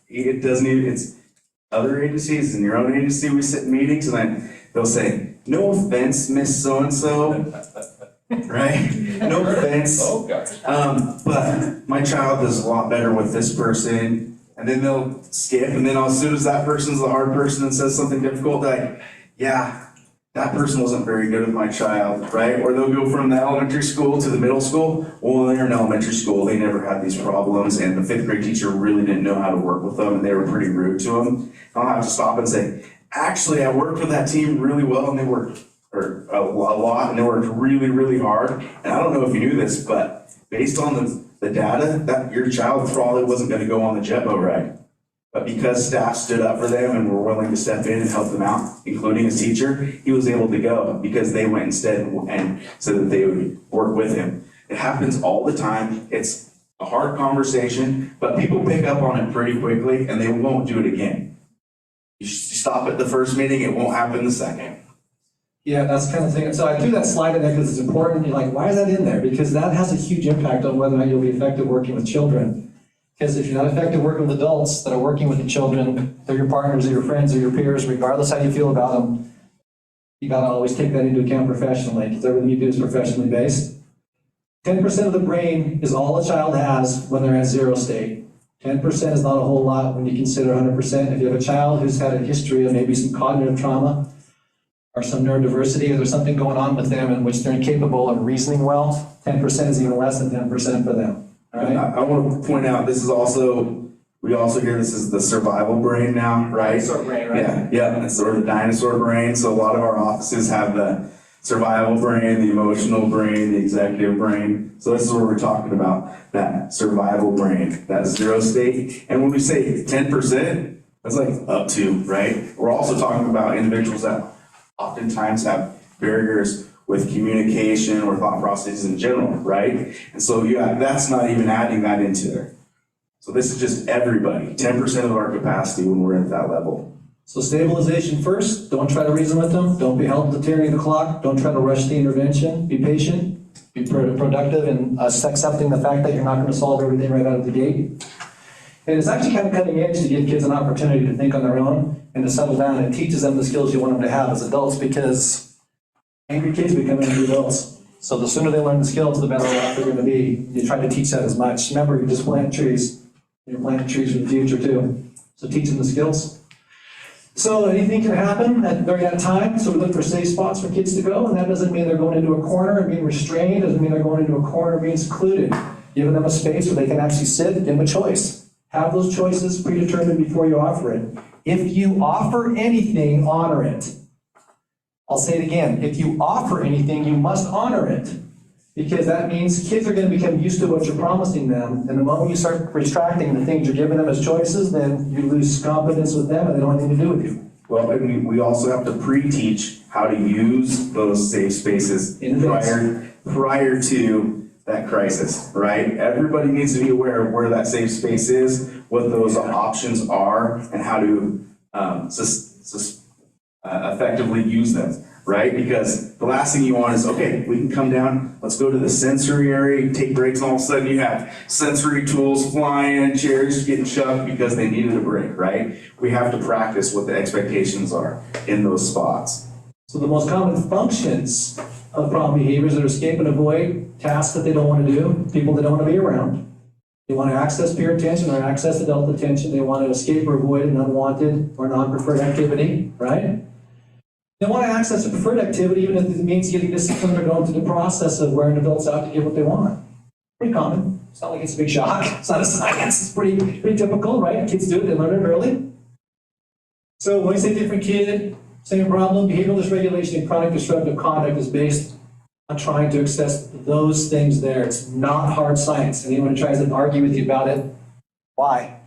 it doesn't even, it's other agencies, in your own agency, we sit in meetings and then they'll say, no offense, Miss So-and-so, right? No offense. Oh, gosh. But my child does a lot better with this person. And then they'll skip, and then as soon as that person's the hard person and says something difficult, they're like, yeah, that person wasn't very good with my child, right? Or they'll go from the elementary school to the middle school. Well, they're in elementary school, they never had these problems, and the fifth grade teacher really didn't know how to work with them, and they were pretty rude to them. I'll have to stop and say, actually, I worked with that team really well, and they worked a lot, and they worked really, really hard. And I don't know if you knew this, but based on the data, that your child probably wasn't going to go on the jet boat ride. But because staff stood up for them and were willing to step in and help them out, including his teacher, he was able to go because they went instead and so that they would work with him. It happens all the time. It's a hard conversation, but people pick up on it pretty quickly and they won't do it again. You stop at the first meeting, it won't happen the second. Yeah, that's the kind of thing. So I threw that slide in there because it's important. You're like, why is that in there? Because that has a huge impact on whether or not you'll be effective working with children. Because if you're not effective working with adults that are working with the children, they're your partners or your friends or your peers, regardless how you feel about them, you gotta always take that into account professionally, because everything you do is professionally based. 10% of the brain is all a child has when they're at zero state. 10% is not a whole lot when you consider 100%. If you have a child who's had a history of maybe some cognitive trauma, or some neurodiversity, or there's something going on with them in which they're incapable of reasoning well, 10% is even less than 10% for them, all right? I want to point out, this is also, we also hear this is the survival brain now, right? Dinosaur brain, right? Yeah, it's sort of the dinosaur brain. So a lot of our offices have the survival brain, the emotional brain, the executive brain. So this is where we're talking about that survival brain, that zero state. And when we say 10%, that's like up to, right? We're also talking about individuals that oftentimes have barriers with communication or thought processes in general, right? And so that's not even adding that into there. So this is just everybody, 10% of our capacity when we're at that level. So stabilization first, don't try to reason with them, don't be held to tyranny of the clock, don't try to rush the intervention, be patient, be productive, and accepting the fact that you're not going to solve everything right out of the gate. And it's actually kind of cutting edge to give kids an opportunity to think on their own and to settle down, and it teaches them the skills you want them to have as adults, because angry kids become angry adults. So the sooner they learn the skills, the better off they're going to be. You try to teach that as much. Remember, you just plant trees. You're planting trees for the future too. So teach them the skills. So anything can happen during that time, so we look for safe spots for kids to go, and that doesn't mean they're going into a corner and being restrained, doesn't mean they're going into a corner and being secluded. Giving them a space where they can actually sit, give them a choice. Have those choices predetermined before you offer it. If you offer anything, honor it. I'll say it again. If you offer anything, you must honor it. Because that means kids are going to become used to what you're promising them. And the moment you start retracting the things you're giving them as choices, then you lose confidence with them and they don't have anything to do with you. Well, and we also have to pre-teach how to use those safe spaces prior to that crisis, right? Everybody needs to be aware of where that safe space is, what those options are, and how to effectively use them, right? Because the last thing you want is, okay, we can come down, let's go to the sensory area, take breaks, and all of a sudden you have sensory tools flying, chairs getting shoved because they needed a break, right? We have to practice what the expectations are in those spots. So the most common functions of problem behaviors are escape and avoid tasks that they don't want to do, people they don't want to be around. They want to access peer attention or access adult attention. They want to escape or avoid an unwanted or non-preferred activity, right? They want to access a preferred activity even if it means getting disciplined or going through the process of wearing adults out to get what they want. Pretty common. It's not like it's a big shock. It's not a science. It's pretty typical, right? Kids do it. They learn it early. So when I say different kid, same problem, behavioral dysregulation and chronic disruptive conduct is based on trying to access those things there. It's not hard science. Anyone who tries to argue with you about it, why?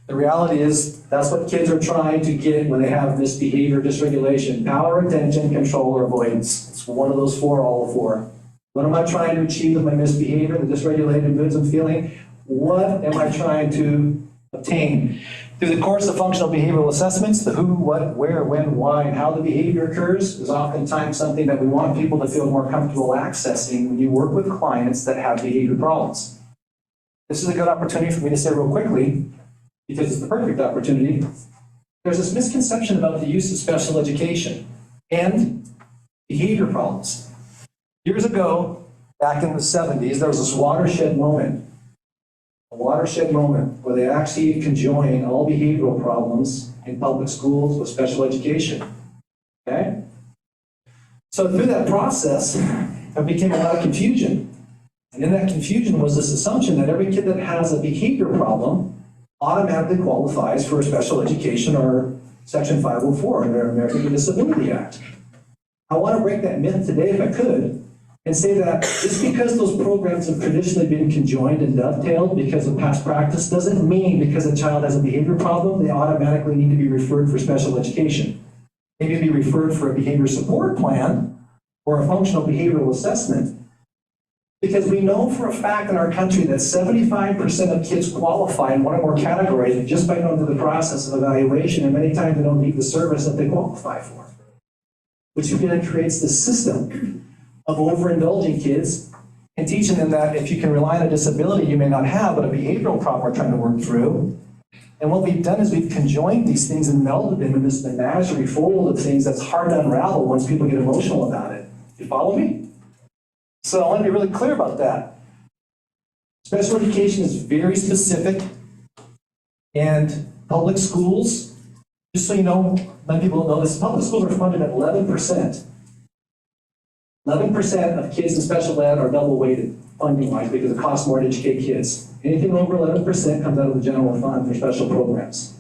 The reality is that's what kids are trying to get when they have misbehavior, dysregulation, power, attention, control, or avoidance. It's one of those four, all four. What am I trying to achieve with my misbehavior, the dysregulated moods I'm feeling? What am I trying to obtain? Through the course of functional behavioral assessments, the who, what, where, when, why, and how the behavior occurs is oftentimes something that we want people to feel more comfortable accessing when you work with clients that have behavior problems. This is a good opportunity for me to say real quickly, because it's the perfect opportunity. There's this misconception about the use of special education and behavior problems. Years ago, back in the 70s, there was this watershed moment. A watershed moment where they actually conjoined all behavioral problems in public schools with special education. Okay? So through that process, there became a lot of confusion. And in that confusion was this assumption that every kid that has a behavior problem automatically qualifies for special education or Section 504 under the Americans with Disability Act. I want to break that myth today if I could, and say that just because those programs have traditionally been conjoined and dovetailed because of past practice doesn't mean because a child has a behavior problem, they automatically need to be referred for special education. They need to be referred for a behavior support plan or a functional behavioral assessment. Because we know for a fact in our country that 75% of kids qualify in one or more categories just by going through the process of evaluation, and many times they don't need the service that they qualify for. Which again creates this system of overindulging kids and teaching them that if you can rely on a disability you may not have, but a behavioral problem we're trying to work through. And what we've done is we've conjoined these things and melded them in this menagerie fold of things that's hard to unravel once people get emotional about it. You follow me? So I want to be really clear about that. Special education is very specific, and public schools, just so you know, many people don't know this, public schools are funded at 11%. 11% of kids in special ed are double weighted funding-wise because it costs more to educate kids. Anything over 11% comes out of the general fund for special programs.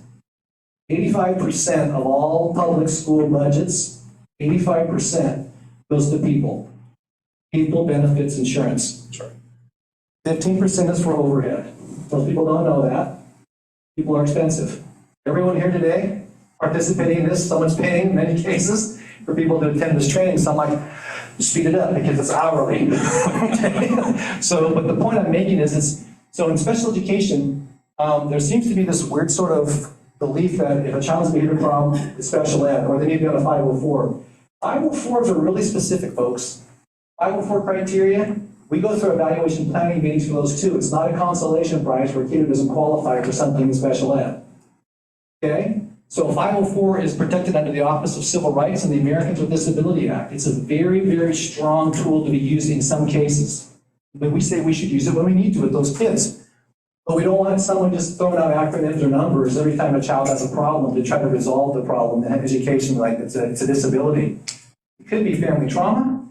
85% of all public school budgets, 85% goes to people. People, benefits, insurance. 15% is for overhead. Most people don't know that. People are expensive. Everyone here today participating in this, someone's paying in many cases for people to attend this training, so I'm like, speed it up because it's hourly. Okay? So, but the point I'm making is, so in special education, there seems to be this weird sort of belief that if a child's behavior problem is special ed, or they need to be on a 504. 504s are really specific, folks. 504 criteria, we go through evaluation planning meetings for those too. It's not a consolation prize for a kid who doesn't qualify for something in special ed. Okay? So 504 is protected under the Office of Civil Rights and the Americans with Disability Act. It's a very, very strong tool to be used in some cases. But we say we should use it when we need to with those kids. But we don't want someone just throwing out acronyms or numbers every time a child has a problem to try to resolve the problem in education like it's a disability. It could be family trauma,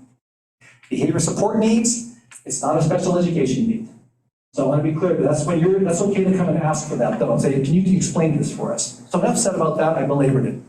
behavior support needs. It's not a special education need. So I want to be clear, that's okay to come and ask for that though and say, can you explain this for us? So enough said about that, I belabored it.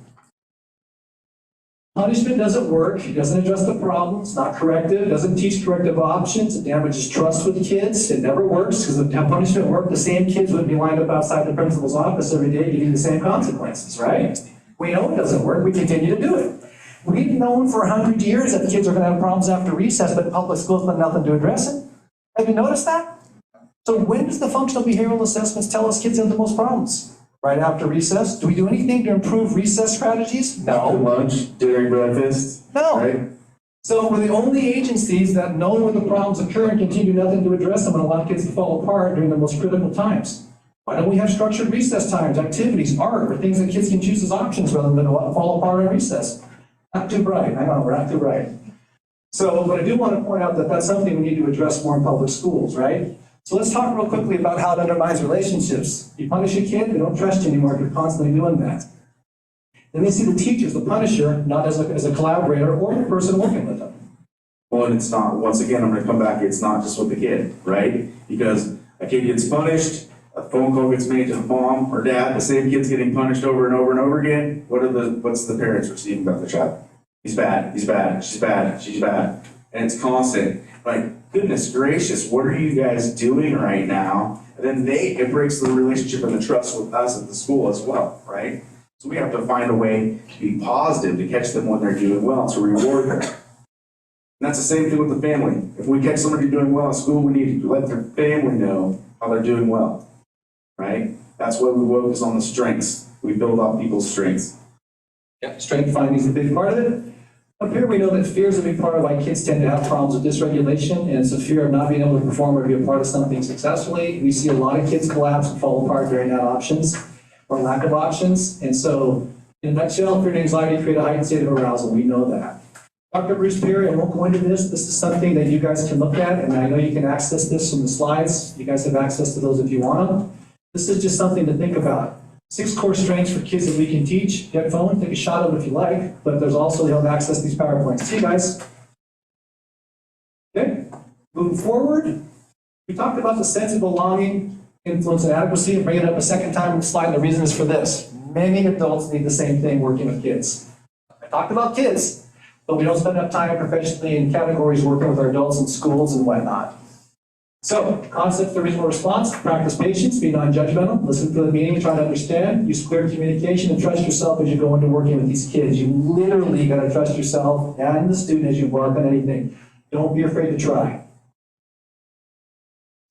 Punishment doesn't work, it doesn't address the problem, it's not corrective, it doesn't teach corrective options, it damages trust with kids, it never works, because if punishment worked, the same kids would be lined up outside the principal's office every day getting the same consequences, right? We know it doesn't work, we continue to do it. We've known for 100 years that the kids are going to have problems after recess, but public schools have nothing to address it. Have you noticed that? So when does the functional behavioral assessments tell us kids have the most problems? Right after recess? Do we do anything to improve recess strategies? After No. lunch, during breakfast. No. Right? So we're the only agencies that know when the problems occur and continue nothing to address them and allow kids to fall apart during the most critical times. Why don't we have structured recess times, activities, art, or things that kids can choose as options rather than fall apart in recess? Not too bright. I know, we're not too bright. So, but I do want to point out that that's something we need to address more in public schools, right? So let's talk real quickly about how it undermines relationships. You punish a kid, they don't trust you anymore if you're constantly doing that. Then they see the teachers, the punisher, not as a collaborator or the person working with them. Well, and it's not, once again, I'm going to come back, it's not just with the kid, right? Because a kid gets punished, a phone call gets made to mom or dad, the same kid's getting punished over and over and over again, what's the parents receiving about the child? He's bad, she's bad, she's bad. And it's constant. Like, goodness gracious, what are you guys doing right now? And then it breaks the relationship and the trust with us at the school as well, right? So we have to find a way to be positive, to catch them when they're doing well, to reward them. And that's the same thing with the family. If we catch somebody doing well at school, we need to let their family know how they're doing well, right? That's why we focus on the strengths. We build up people's strengths. Yeah, strength finding is a big part of it. Up here, we know that fear is a big part of why kids tend to have problems with dysregulation, and it's a fear of not being able to perform or be a part of something successfully. We see a lot of kids collapse and fall apart during that options or lack of options. And so, in a nutshell, fear and anxiety create a heightened state of arousal. We know that. Dr. Bruce Perry, I won't go into this. This is something that you guys can look at, and I know you can access this from the slides. You guys have access to those if you want them. This is just something to think about. 6 core strengths for kids that we can teach. Get a phone, take a shot of it if you like, but there's also, you'll have access to these PowerPoints. See you guys. Okay, moving forward, we talked about the sense of belonging, influence, and adequacy, and bring it up a second time on the slide. The reason is for this. Many adults need the same thing working with kids. I talked about kids, but we don't spend enough time professionally in categories working with our adults in schools and whatnot. So, concept for reasonable response, practice patience, be non-judgmental, listen to the meeting, try to understand, use clear communication, and trust yourself as you go into working with these kids. You literally got to trust yourself and the student as you work on anything. Don't be afraid to try.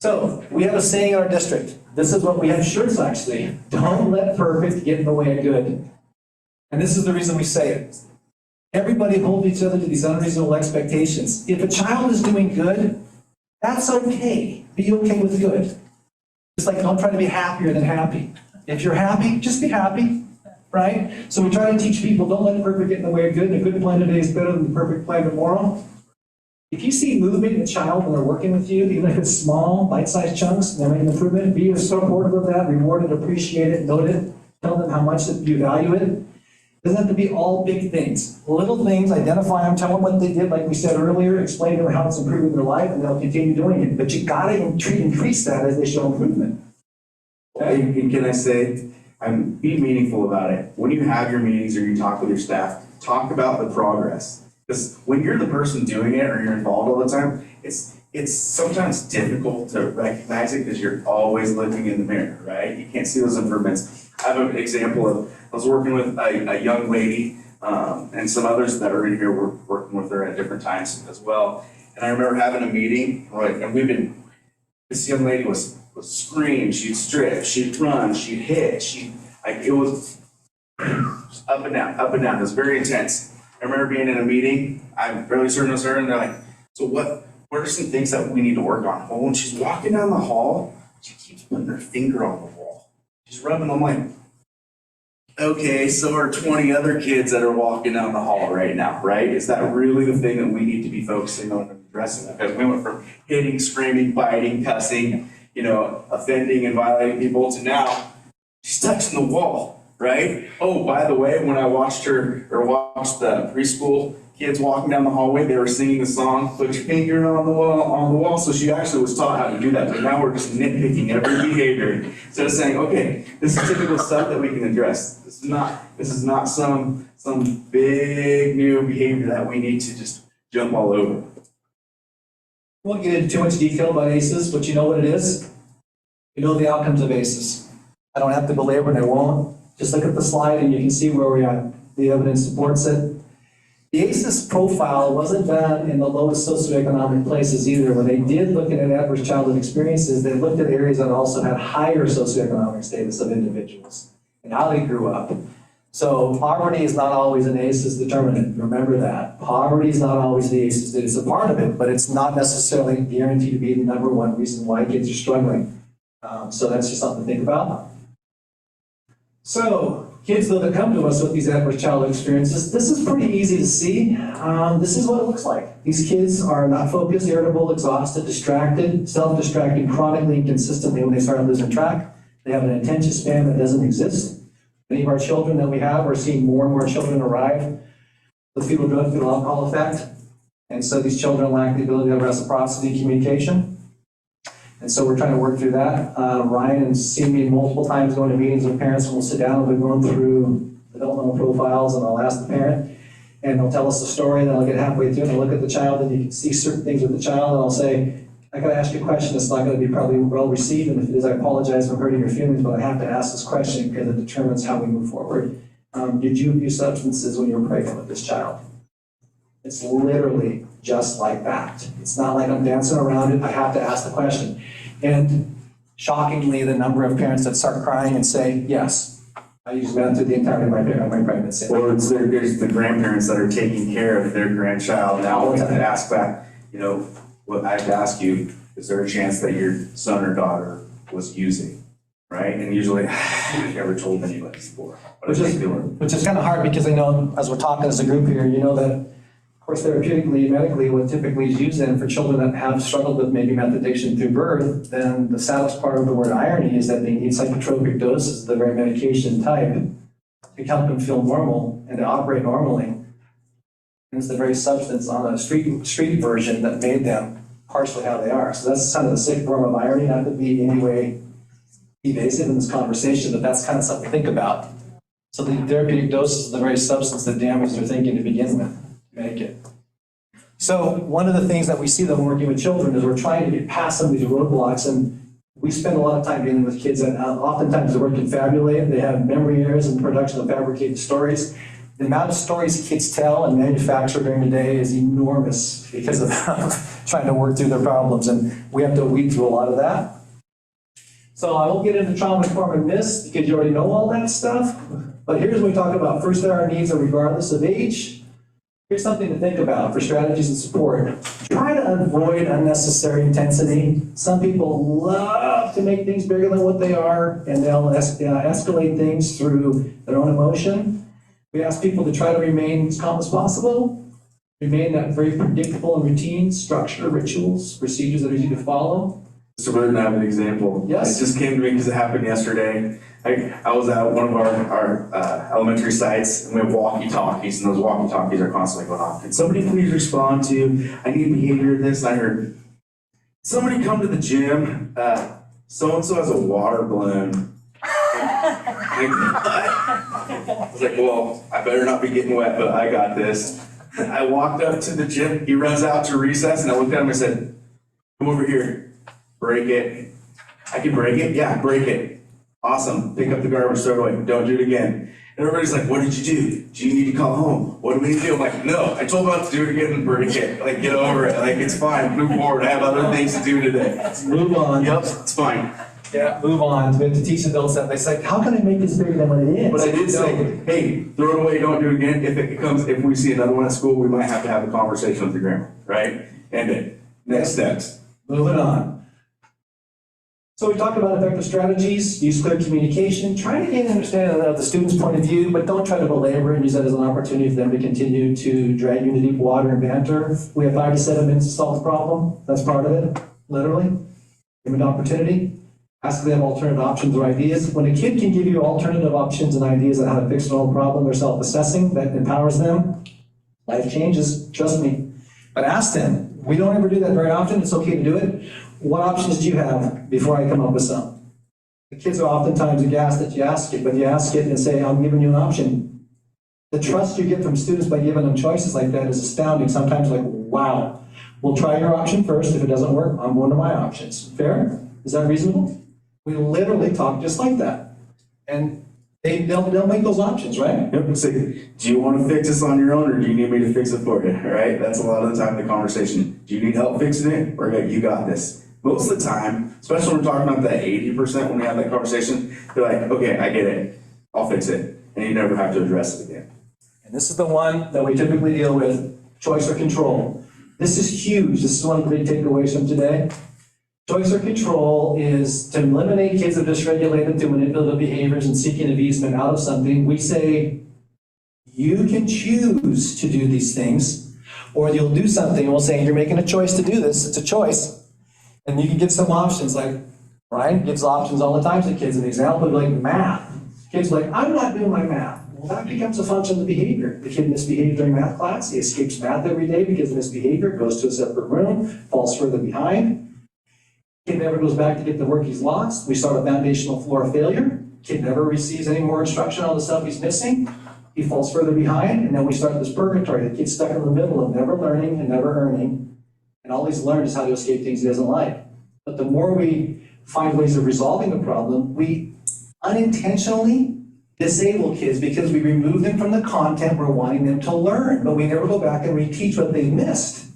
So, we have a saying in our district. This is what we have shirts actually. Don't let perfect get in the way of good. And this is the reason we say it. Everybody hold each other to these unreasonable expectations. If a child is doing good, that's okay. Be okay with good. It's like don't try to be happier than happy. If you're happy, just be happy, right? So we try to teach people, don't let perfect get in the way of good. A good plan today is better than the perfect plan tomorrow. If you see movement in a child when they're working with you, even if it's small, bite-sized chunks, and they're making improvement, be supportive of that, reward it, appreciate it, note it, tell them how much you value it. It doesn't have to be all big things. Little things, identify them, tell them what they did, like we said earlier, explain to them how it's improving their life, and they'll continue doing it. But you gotta increase that as they show improvement. And can I say, be meaningful about it. When you have your meetings or you talk with your staff, talk about the progress. Because when you're the person doing it or you're involved all the time, it's sometimes difficult to recognize it because you're always looking in the mirror, right? You can't see those improvements. I have an example of, I was working with a young lady and some others that are in here were working with her at different times as well. And I remember having a meeting, right, and this young lady would scream, she'd strip, she'd run, she'd hit, it was up and down, up and down. It was very intense. I remember being in a meeting, I'm fairly certain it was her, and they're like, so what are some things that we need to work on? Well, when she's walking down the hall, she keeps putting her finger on the wall. She's rubbing, I'm like, okay, so are 20 other kids that are walking down the hall right now, right? Is that really the thing that we need to be focusing on and addressing? Because we went from hitting, screaming, biting, cussing, offending and violating people to now she's touching the wall, right? Oh, by the way, when I watched the preschool kids walking down the hallway, they were singing the song, put your finger on the wall. So she actually was taught how to do that, but now we're just nitpicking every behavior instead of saying, okay, this is typical stuff that we can address. This is not some big new behavior that we need to just jump all over. We won't get into too much detail about ACEs, but you know what it is? You know the outcomes of ACEs. I don't have to belabor and I won't. Just look at the slide and you can see where we're at. The evidence supports it. The ACEs profile wasn't done in the lowest socioeconomic places either. When they did look at adverse childhood experiences, they looked at areas that also had higher socioeconomic status of individuals and how they grew up. So poverty is not always an ACEs determinant. Remember that. Poverty is not always the ACEs. It's a part of it, but it's not necessarily guaranteed to be the number one reason why kids are struggling. So that's just something to think about. So kids, though, that come to us with these adverse childhood experiences, this is pretty easy to see. This is what it looks like. These kids are not focused, irritable, exhausted, distracted, self-distracting chronically and consistently when they start losing track. They have an attention span that doesn't exist. Many of our children that we have, we're seeing more and more children arrive with fetal drug, fetal alcohol effect. And so these children lack the ability to have reciprocity communication. And so we're trying to work through that. Ryan has seen me multiple times going to meetings with parents, and we'll sit down and we're going through developmental profiles, and I'll ask the parent, and they'll tell us the story, and then I'll get halfway through and I'll look at the child, and you can see certain things with the child, and I'll say, I gotta ask you a question that's not gonna be probably well received, and if it is, I apologize for hurting your feelings, but I have to ask this question because it determines how we move forward. Did you abuse substances when you were pregnant with this child? It's literally just like that. It's not like I'm dancing around it, I have to ask the question. And shockingly, the number of parents that start crying and say, yes, I used that through the entirety of my pregnancy. Or there's the grandparents that are taking care of their grandchild. Now we have to ask back, what I have to ask you, is there a chance that your son or daughter was using, right? And usually, I've never told anybody before. Which is kind of hard because I know, as we're talking as a group here, you know that, of course, therapeutically, medically, what typically is used then for children that have struggled with maybe meth addiction through birth, then the saddest part of the word irony is that they need psychotropic doses, the very medication type, to help them feel normal and to operate normally. And it's the very substance on a street version that made them partially how they are. So that's kind of the sick form of irony, not to be in any way evasive in this conversation, but that's kind of something to think about. So the therapeutic dose is the very substance that damaged their thinking to begin with. Make it. So one of the things that we see them working with children is we're trying to get past some of these roadblocks, and we spend a lot of time dealing with kids that oftentimes they work confabulate, they have memory errors in the production of fabricated stories. The amount of stories kids tell and manufacture during the day is enormous because of trying to work through their problems, and we have to weed through a lot of that. So I won't get into trauma-informed myths because you already know all that stuff, but here's when we talk about first there are needs regardless of age. Here's something to think about for strategies and support. Try to avoid unnecessary intensity. Some people love to make things bigger than what they are, and they'll escalate things through their own emotion. We ask people to try to remain as calm as possible, remain that very predictable and routine, structure, rituals, procedures that are easy to follow. Mr. Burton, I have an example. Yes. It just came to me because it happened yesterday. I was at one of our elementary sites, and we have walkie-talkies, and those walkie-talkies are constantly going off. Can somebody please respond to, I need behavior this, and I heard, somebody come to the gym, so-and-so has a water balloon. I was like, well, I better not be getting wet, but I got this. I walked up to the gym, he runs out to recess, and I looked at him and said, come over here, break it. I can break it? Yeah, break it. Awesome, pick up the garbage, throw it away, don't do it again. And everybody's like, what did you do? Do you need to call home? What do we need to do? I'm like, no, I told him not to do it again and break it. Like, get over it, like, it's fine, move forward, I have other things to do today. Move on. Yep, it's fine. Yeah, move on. We have to teach adults that. They say, how can I make this bigger than what it is? But I did say, hey, throw it away, don't do it again. If we see another one at school, we might have to have a conversation with the grandma, right? End it. Next steps. Moving on. So we talked about effective strategies, use clear communication, try to gain an understanding of the student's point of view, but don't try to belabor and use that as an opportunity for them to continue to drag you into deep water and banter. We have 5 to 7 minutes to solve the problem. That's part of it, literally. Give them an opportunity. Ask them alternative options or ideas. When a kid can give you alternative options and ideas on how to fix an old problem, they're self-assessing, that empowers them. Life changes, trust me. But ask them. We don't ever do that very often. It's okay to do it. What options do you have before I come up with some? The kids are oftentimes aghast that you ask it, but you ask it and say, I'm giving you an option. The trust you get from students by giving them choices like that is astounding. Sometimes like, wow, we'll try your option first. If it doesn't work, I'm going to my options. Fair? Is that reasonable? We literally talk just like that. And they'll make those options, right? Yep. Say, do you want to fix this on your own, or do you need me to fix it for you? Right? That's a lot of the time in the conversation. Do you need help fixing it, or you got this? Most of the time, especially when we're talking about that 80% when we have that conversation, they're like, okay, I get it. I'll fix it. And you never have to address it again. And this is the one that we typically deal with, choice or control. This is huge. This is one of the big takeaways from today. Choice or control is to eliminate kids that are dysregulated through manipulative behaviors and seeking appeasement out of something. We say, you can choose to do these things, or you'll do something, and we'll say, you're making a choice to do this. It's a choice. And you can give some options, like Ryan gives options all the time to kids. An example would be like math. Kids are like, I'm not doing my math. Well, that becomes a function of the behavior. The kid misbehaved during math class. He escapes math every day because of misbehavior, goes to a separate room, falls further behind. Kid never goes back to get the work he's lost. We start a foundational floor of failure. Kid never receives any more instruction on the stuff he's missing. He falls further behind, and then we start this purgatory. The kid's stuck in the middle of never learning and never earning. And all he's learned is how to escape things he doesn't like. But the more we find ways of resolving the problem, we unintentionally disable kids because we remove them from the content we're wanting them to learn, but we never go back and reteach what they missed.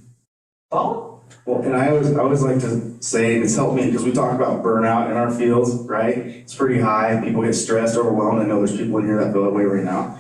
Follow? Well, and I always like to say, and it's helped me because we talk about burnout in our fields, right? It's pretty high. People get stressed, overwhelmed. I know there's people in here that feel that way right now.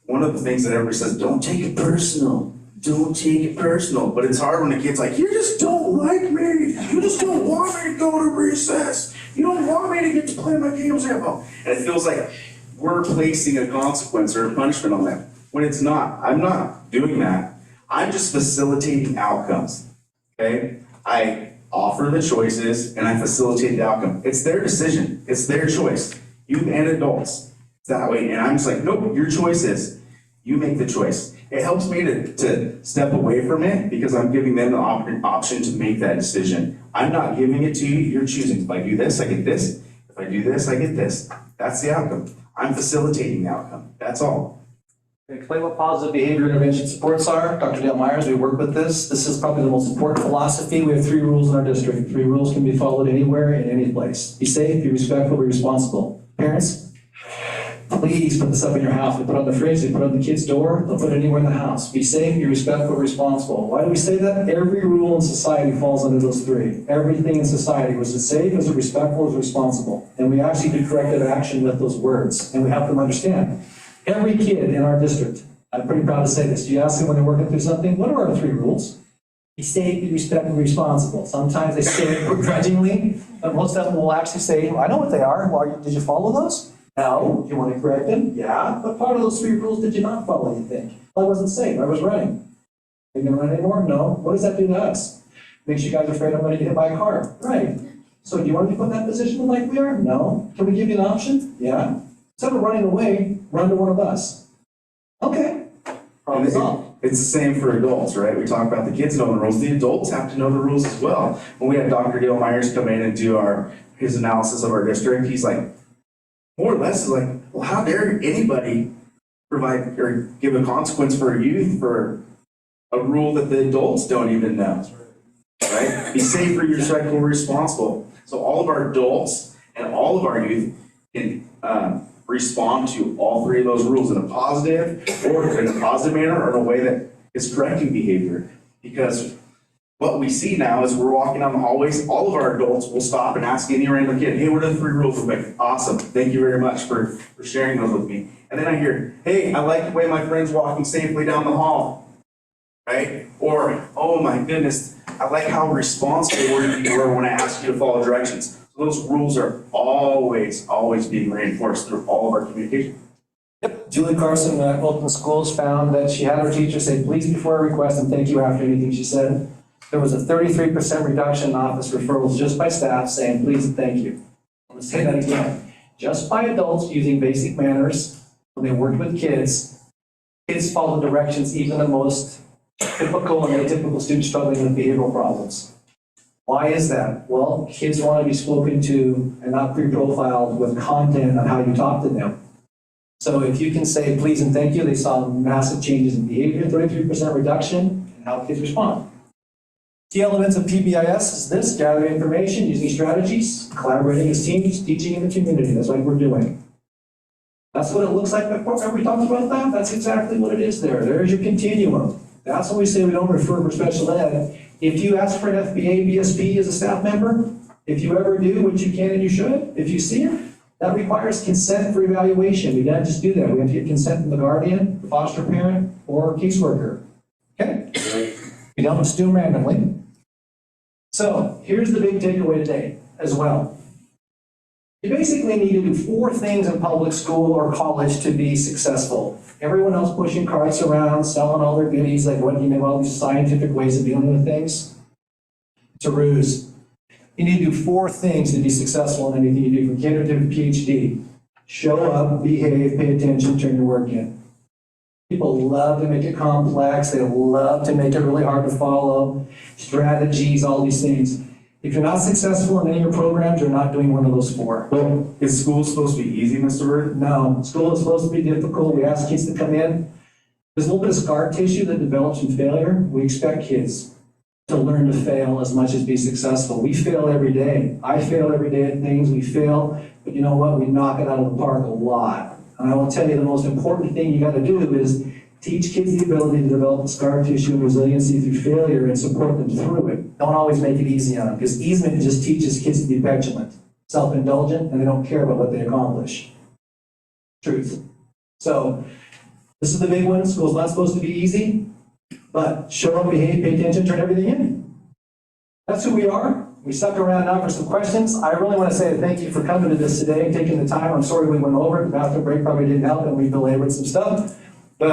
One of the things that everybody says, don't take it personal. Don't take it personal. But it's hard when the kid's like, you just don't like me. You just don't want me to go to recess. You don't want me to get to play my games at home. And it feels like we're placing a consequence or a punishment on them. When it's not. I'm not doing that. I'm just facilitating outcomes. Okay? I offer the choices and I facilitate the outcome. It's their decision. It's their choice. Youth and adults. It's that way. And I'm just like, nope, your choice is. You make the choice. It helps me to step away from it because I'm giving them the option to make that decision. I'm not giving it to you, you're choosing. If I do this, I get this. If I do this, I get this. That's the outcome. I'm facilitating the outcome. That's all. Explain what positive behavior intervention supports are. Dr. Dale Myers, we work with this. This is probably the most important philosophy. We have 3 rules in our district. 3 rules can be followed anywhere, in any place. Be safe, be respectful, be responsible. Parents, please put this up in your house. They put it on the fridge, they put it on the kid's door, they'll put it anywhere in the house. Be safe, be respectful, be responsible. Why do we say that? Every rule in society falls under those 3. Everything in society, was it safe, is it respectful, is it responsible? And we actually do corrective action with those words, and we help them understand. Every kid in our district, I'm pretty proud to say this, you ask them when they're working through something, what are our 3 rules? Be safe, be respectful, be responsible. Sometimes they say it begrudgingly, but most of them will actually say, I know what they are. Well, did you follow those? No. You want to correct them? Yeah. But part of those 3 rules did you not follow, you think? Well, I wasn't safe. I was running. Are you going to run anymore? No. What does that do to us? Makes you guys afraid I'm going to get hit by a car. Right. So do you want to be put in that position like we are? No. Can we give you an option? Yeah. Instead of running away, run to one of us. Okay. Problem solved. It's the same for adults, right? We talk about the kids knowing the rules. The adults have to know the rules as well. When we had Dr. Dale Myers come in and do his analysis of our district, he's like, more or less is like, well, how dare anybody provide or give a consequence for a youth for a rule that the adults don't even know, right? Be safe, be respectful, responsible. So all of our adults and all of our youth can respond to all 3 of those rules in a positive manner or in a way that is correcting behavior. Because what we see now is we're walking down the hallways, all of our adults will stop and ask any random kid, hey, what are the 3 rules? We're like, awesome, thank you very much for sharing those with me. And then I hear, hey, I like the way my friend's walking safely down the hall, right? Or, oh my goodness, I like how responsible you were when I asked you to follow directions. So those rules are always being reinforced through all of our communication. Yep. Julie Carson at Oakland Schools found that she had her teacher say, please before a request and thank you after anything she said. There was a 33% reduction in office referrals just by staff saying please and thank you. I'm going to say that again. Just by adults using basic manners when they worked with kids follow directions, even the most typical and atypical students struggling with behavioral problems. Why is that? Well, kids want to be spoken to and not pre-profiled with content on how you talk to them. So if you can say please and thank you, they saw massive changes in behavior, 33% reduction in how kids respond. Key elements of PBIS is this: gathering information, using strategies, collaborating as teams, teaching in the community. That's what we're doing. That's what it looks like. Remember we talked about that? That's exactly what it is there. There's your continuum. That's when we say we don't refer for special ed. If you ask for an FBA, BSP as a staff member, if you ever do, which you can and you should, if you see it, that requires consent for evaluation. We don't just do that. We have to get consent from the guardian, the foster parent, or caseworker. Okay? We don't just do them randomly. So here's the big takeaway today as well. You basically need to do 4 things in public school or college to be successful. Everyone else pushing carts around, selling all their goodies, like what you know, all these scientific ways of dealing with things. It's a ruse. You need to do 4 things to be successful in anything you do, from kinder to PhD. Show up, behave, pay attention, turn your work in. People love to make it complex. They love to make it really hard to follow. Strategies, all these things. If you're not successful in any of your programs, you're not doing one of those four. Well, is school supposed to be easy, Mr. Bird? No, school is supposed to be difficult. We ask kids to come in. There's a little bit of scar tissue that develops from failure. We expect kids to learn to fail as much as be successful. We fail every day. I fail every day at things. We fail, but you know what? We knock it out of the park a lot. And I will tell you the most important thing you got to do is teach kids the ability to develop scar tissue and resiliency through failure and support them through it. Don't always make it easy on them, because easement just teaches kids to be petulant, self-indulgent, and they don't care about what they accomplish. Truth. So this is the big one. School's not supposed to be easy, but show up, behave, pay attention, turn everything in. That's who we are. We stuck around now for some questions. I really want to say thank you for coming to this today and taking the time. I'm sorry we went over. The bathroom break probably didn't help and we belabored some stuff.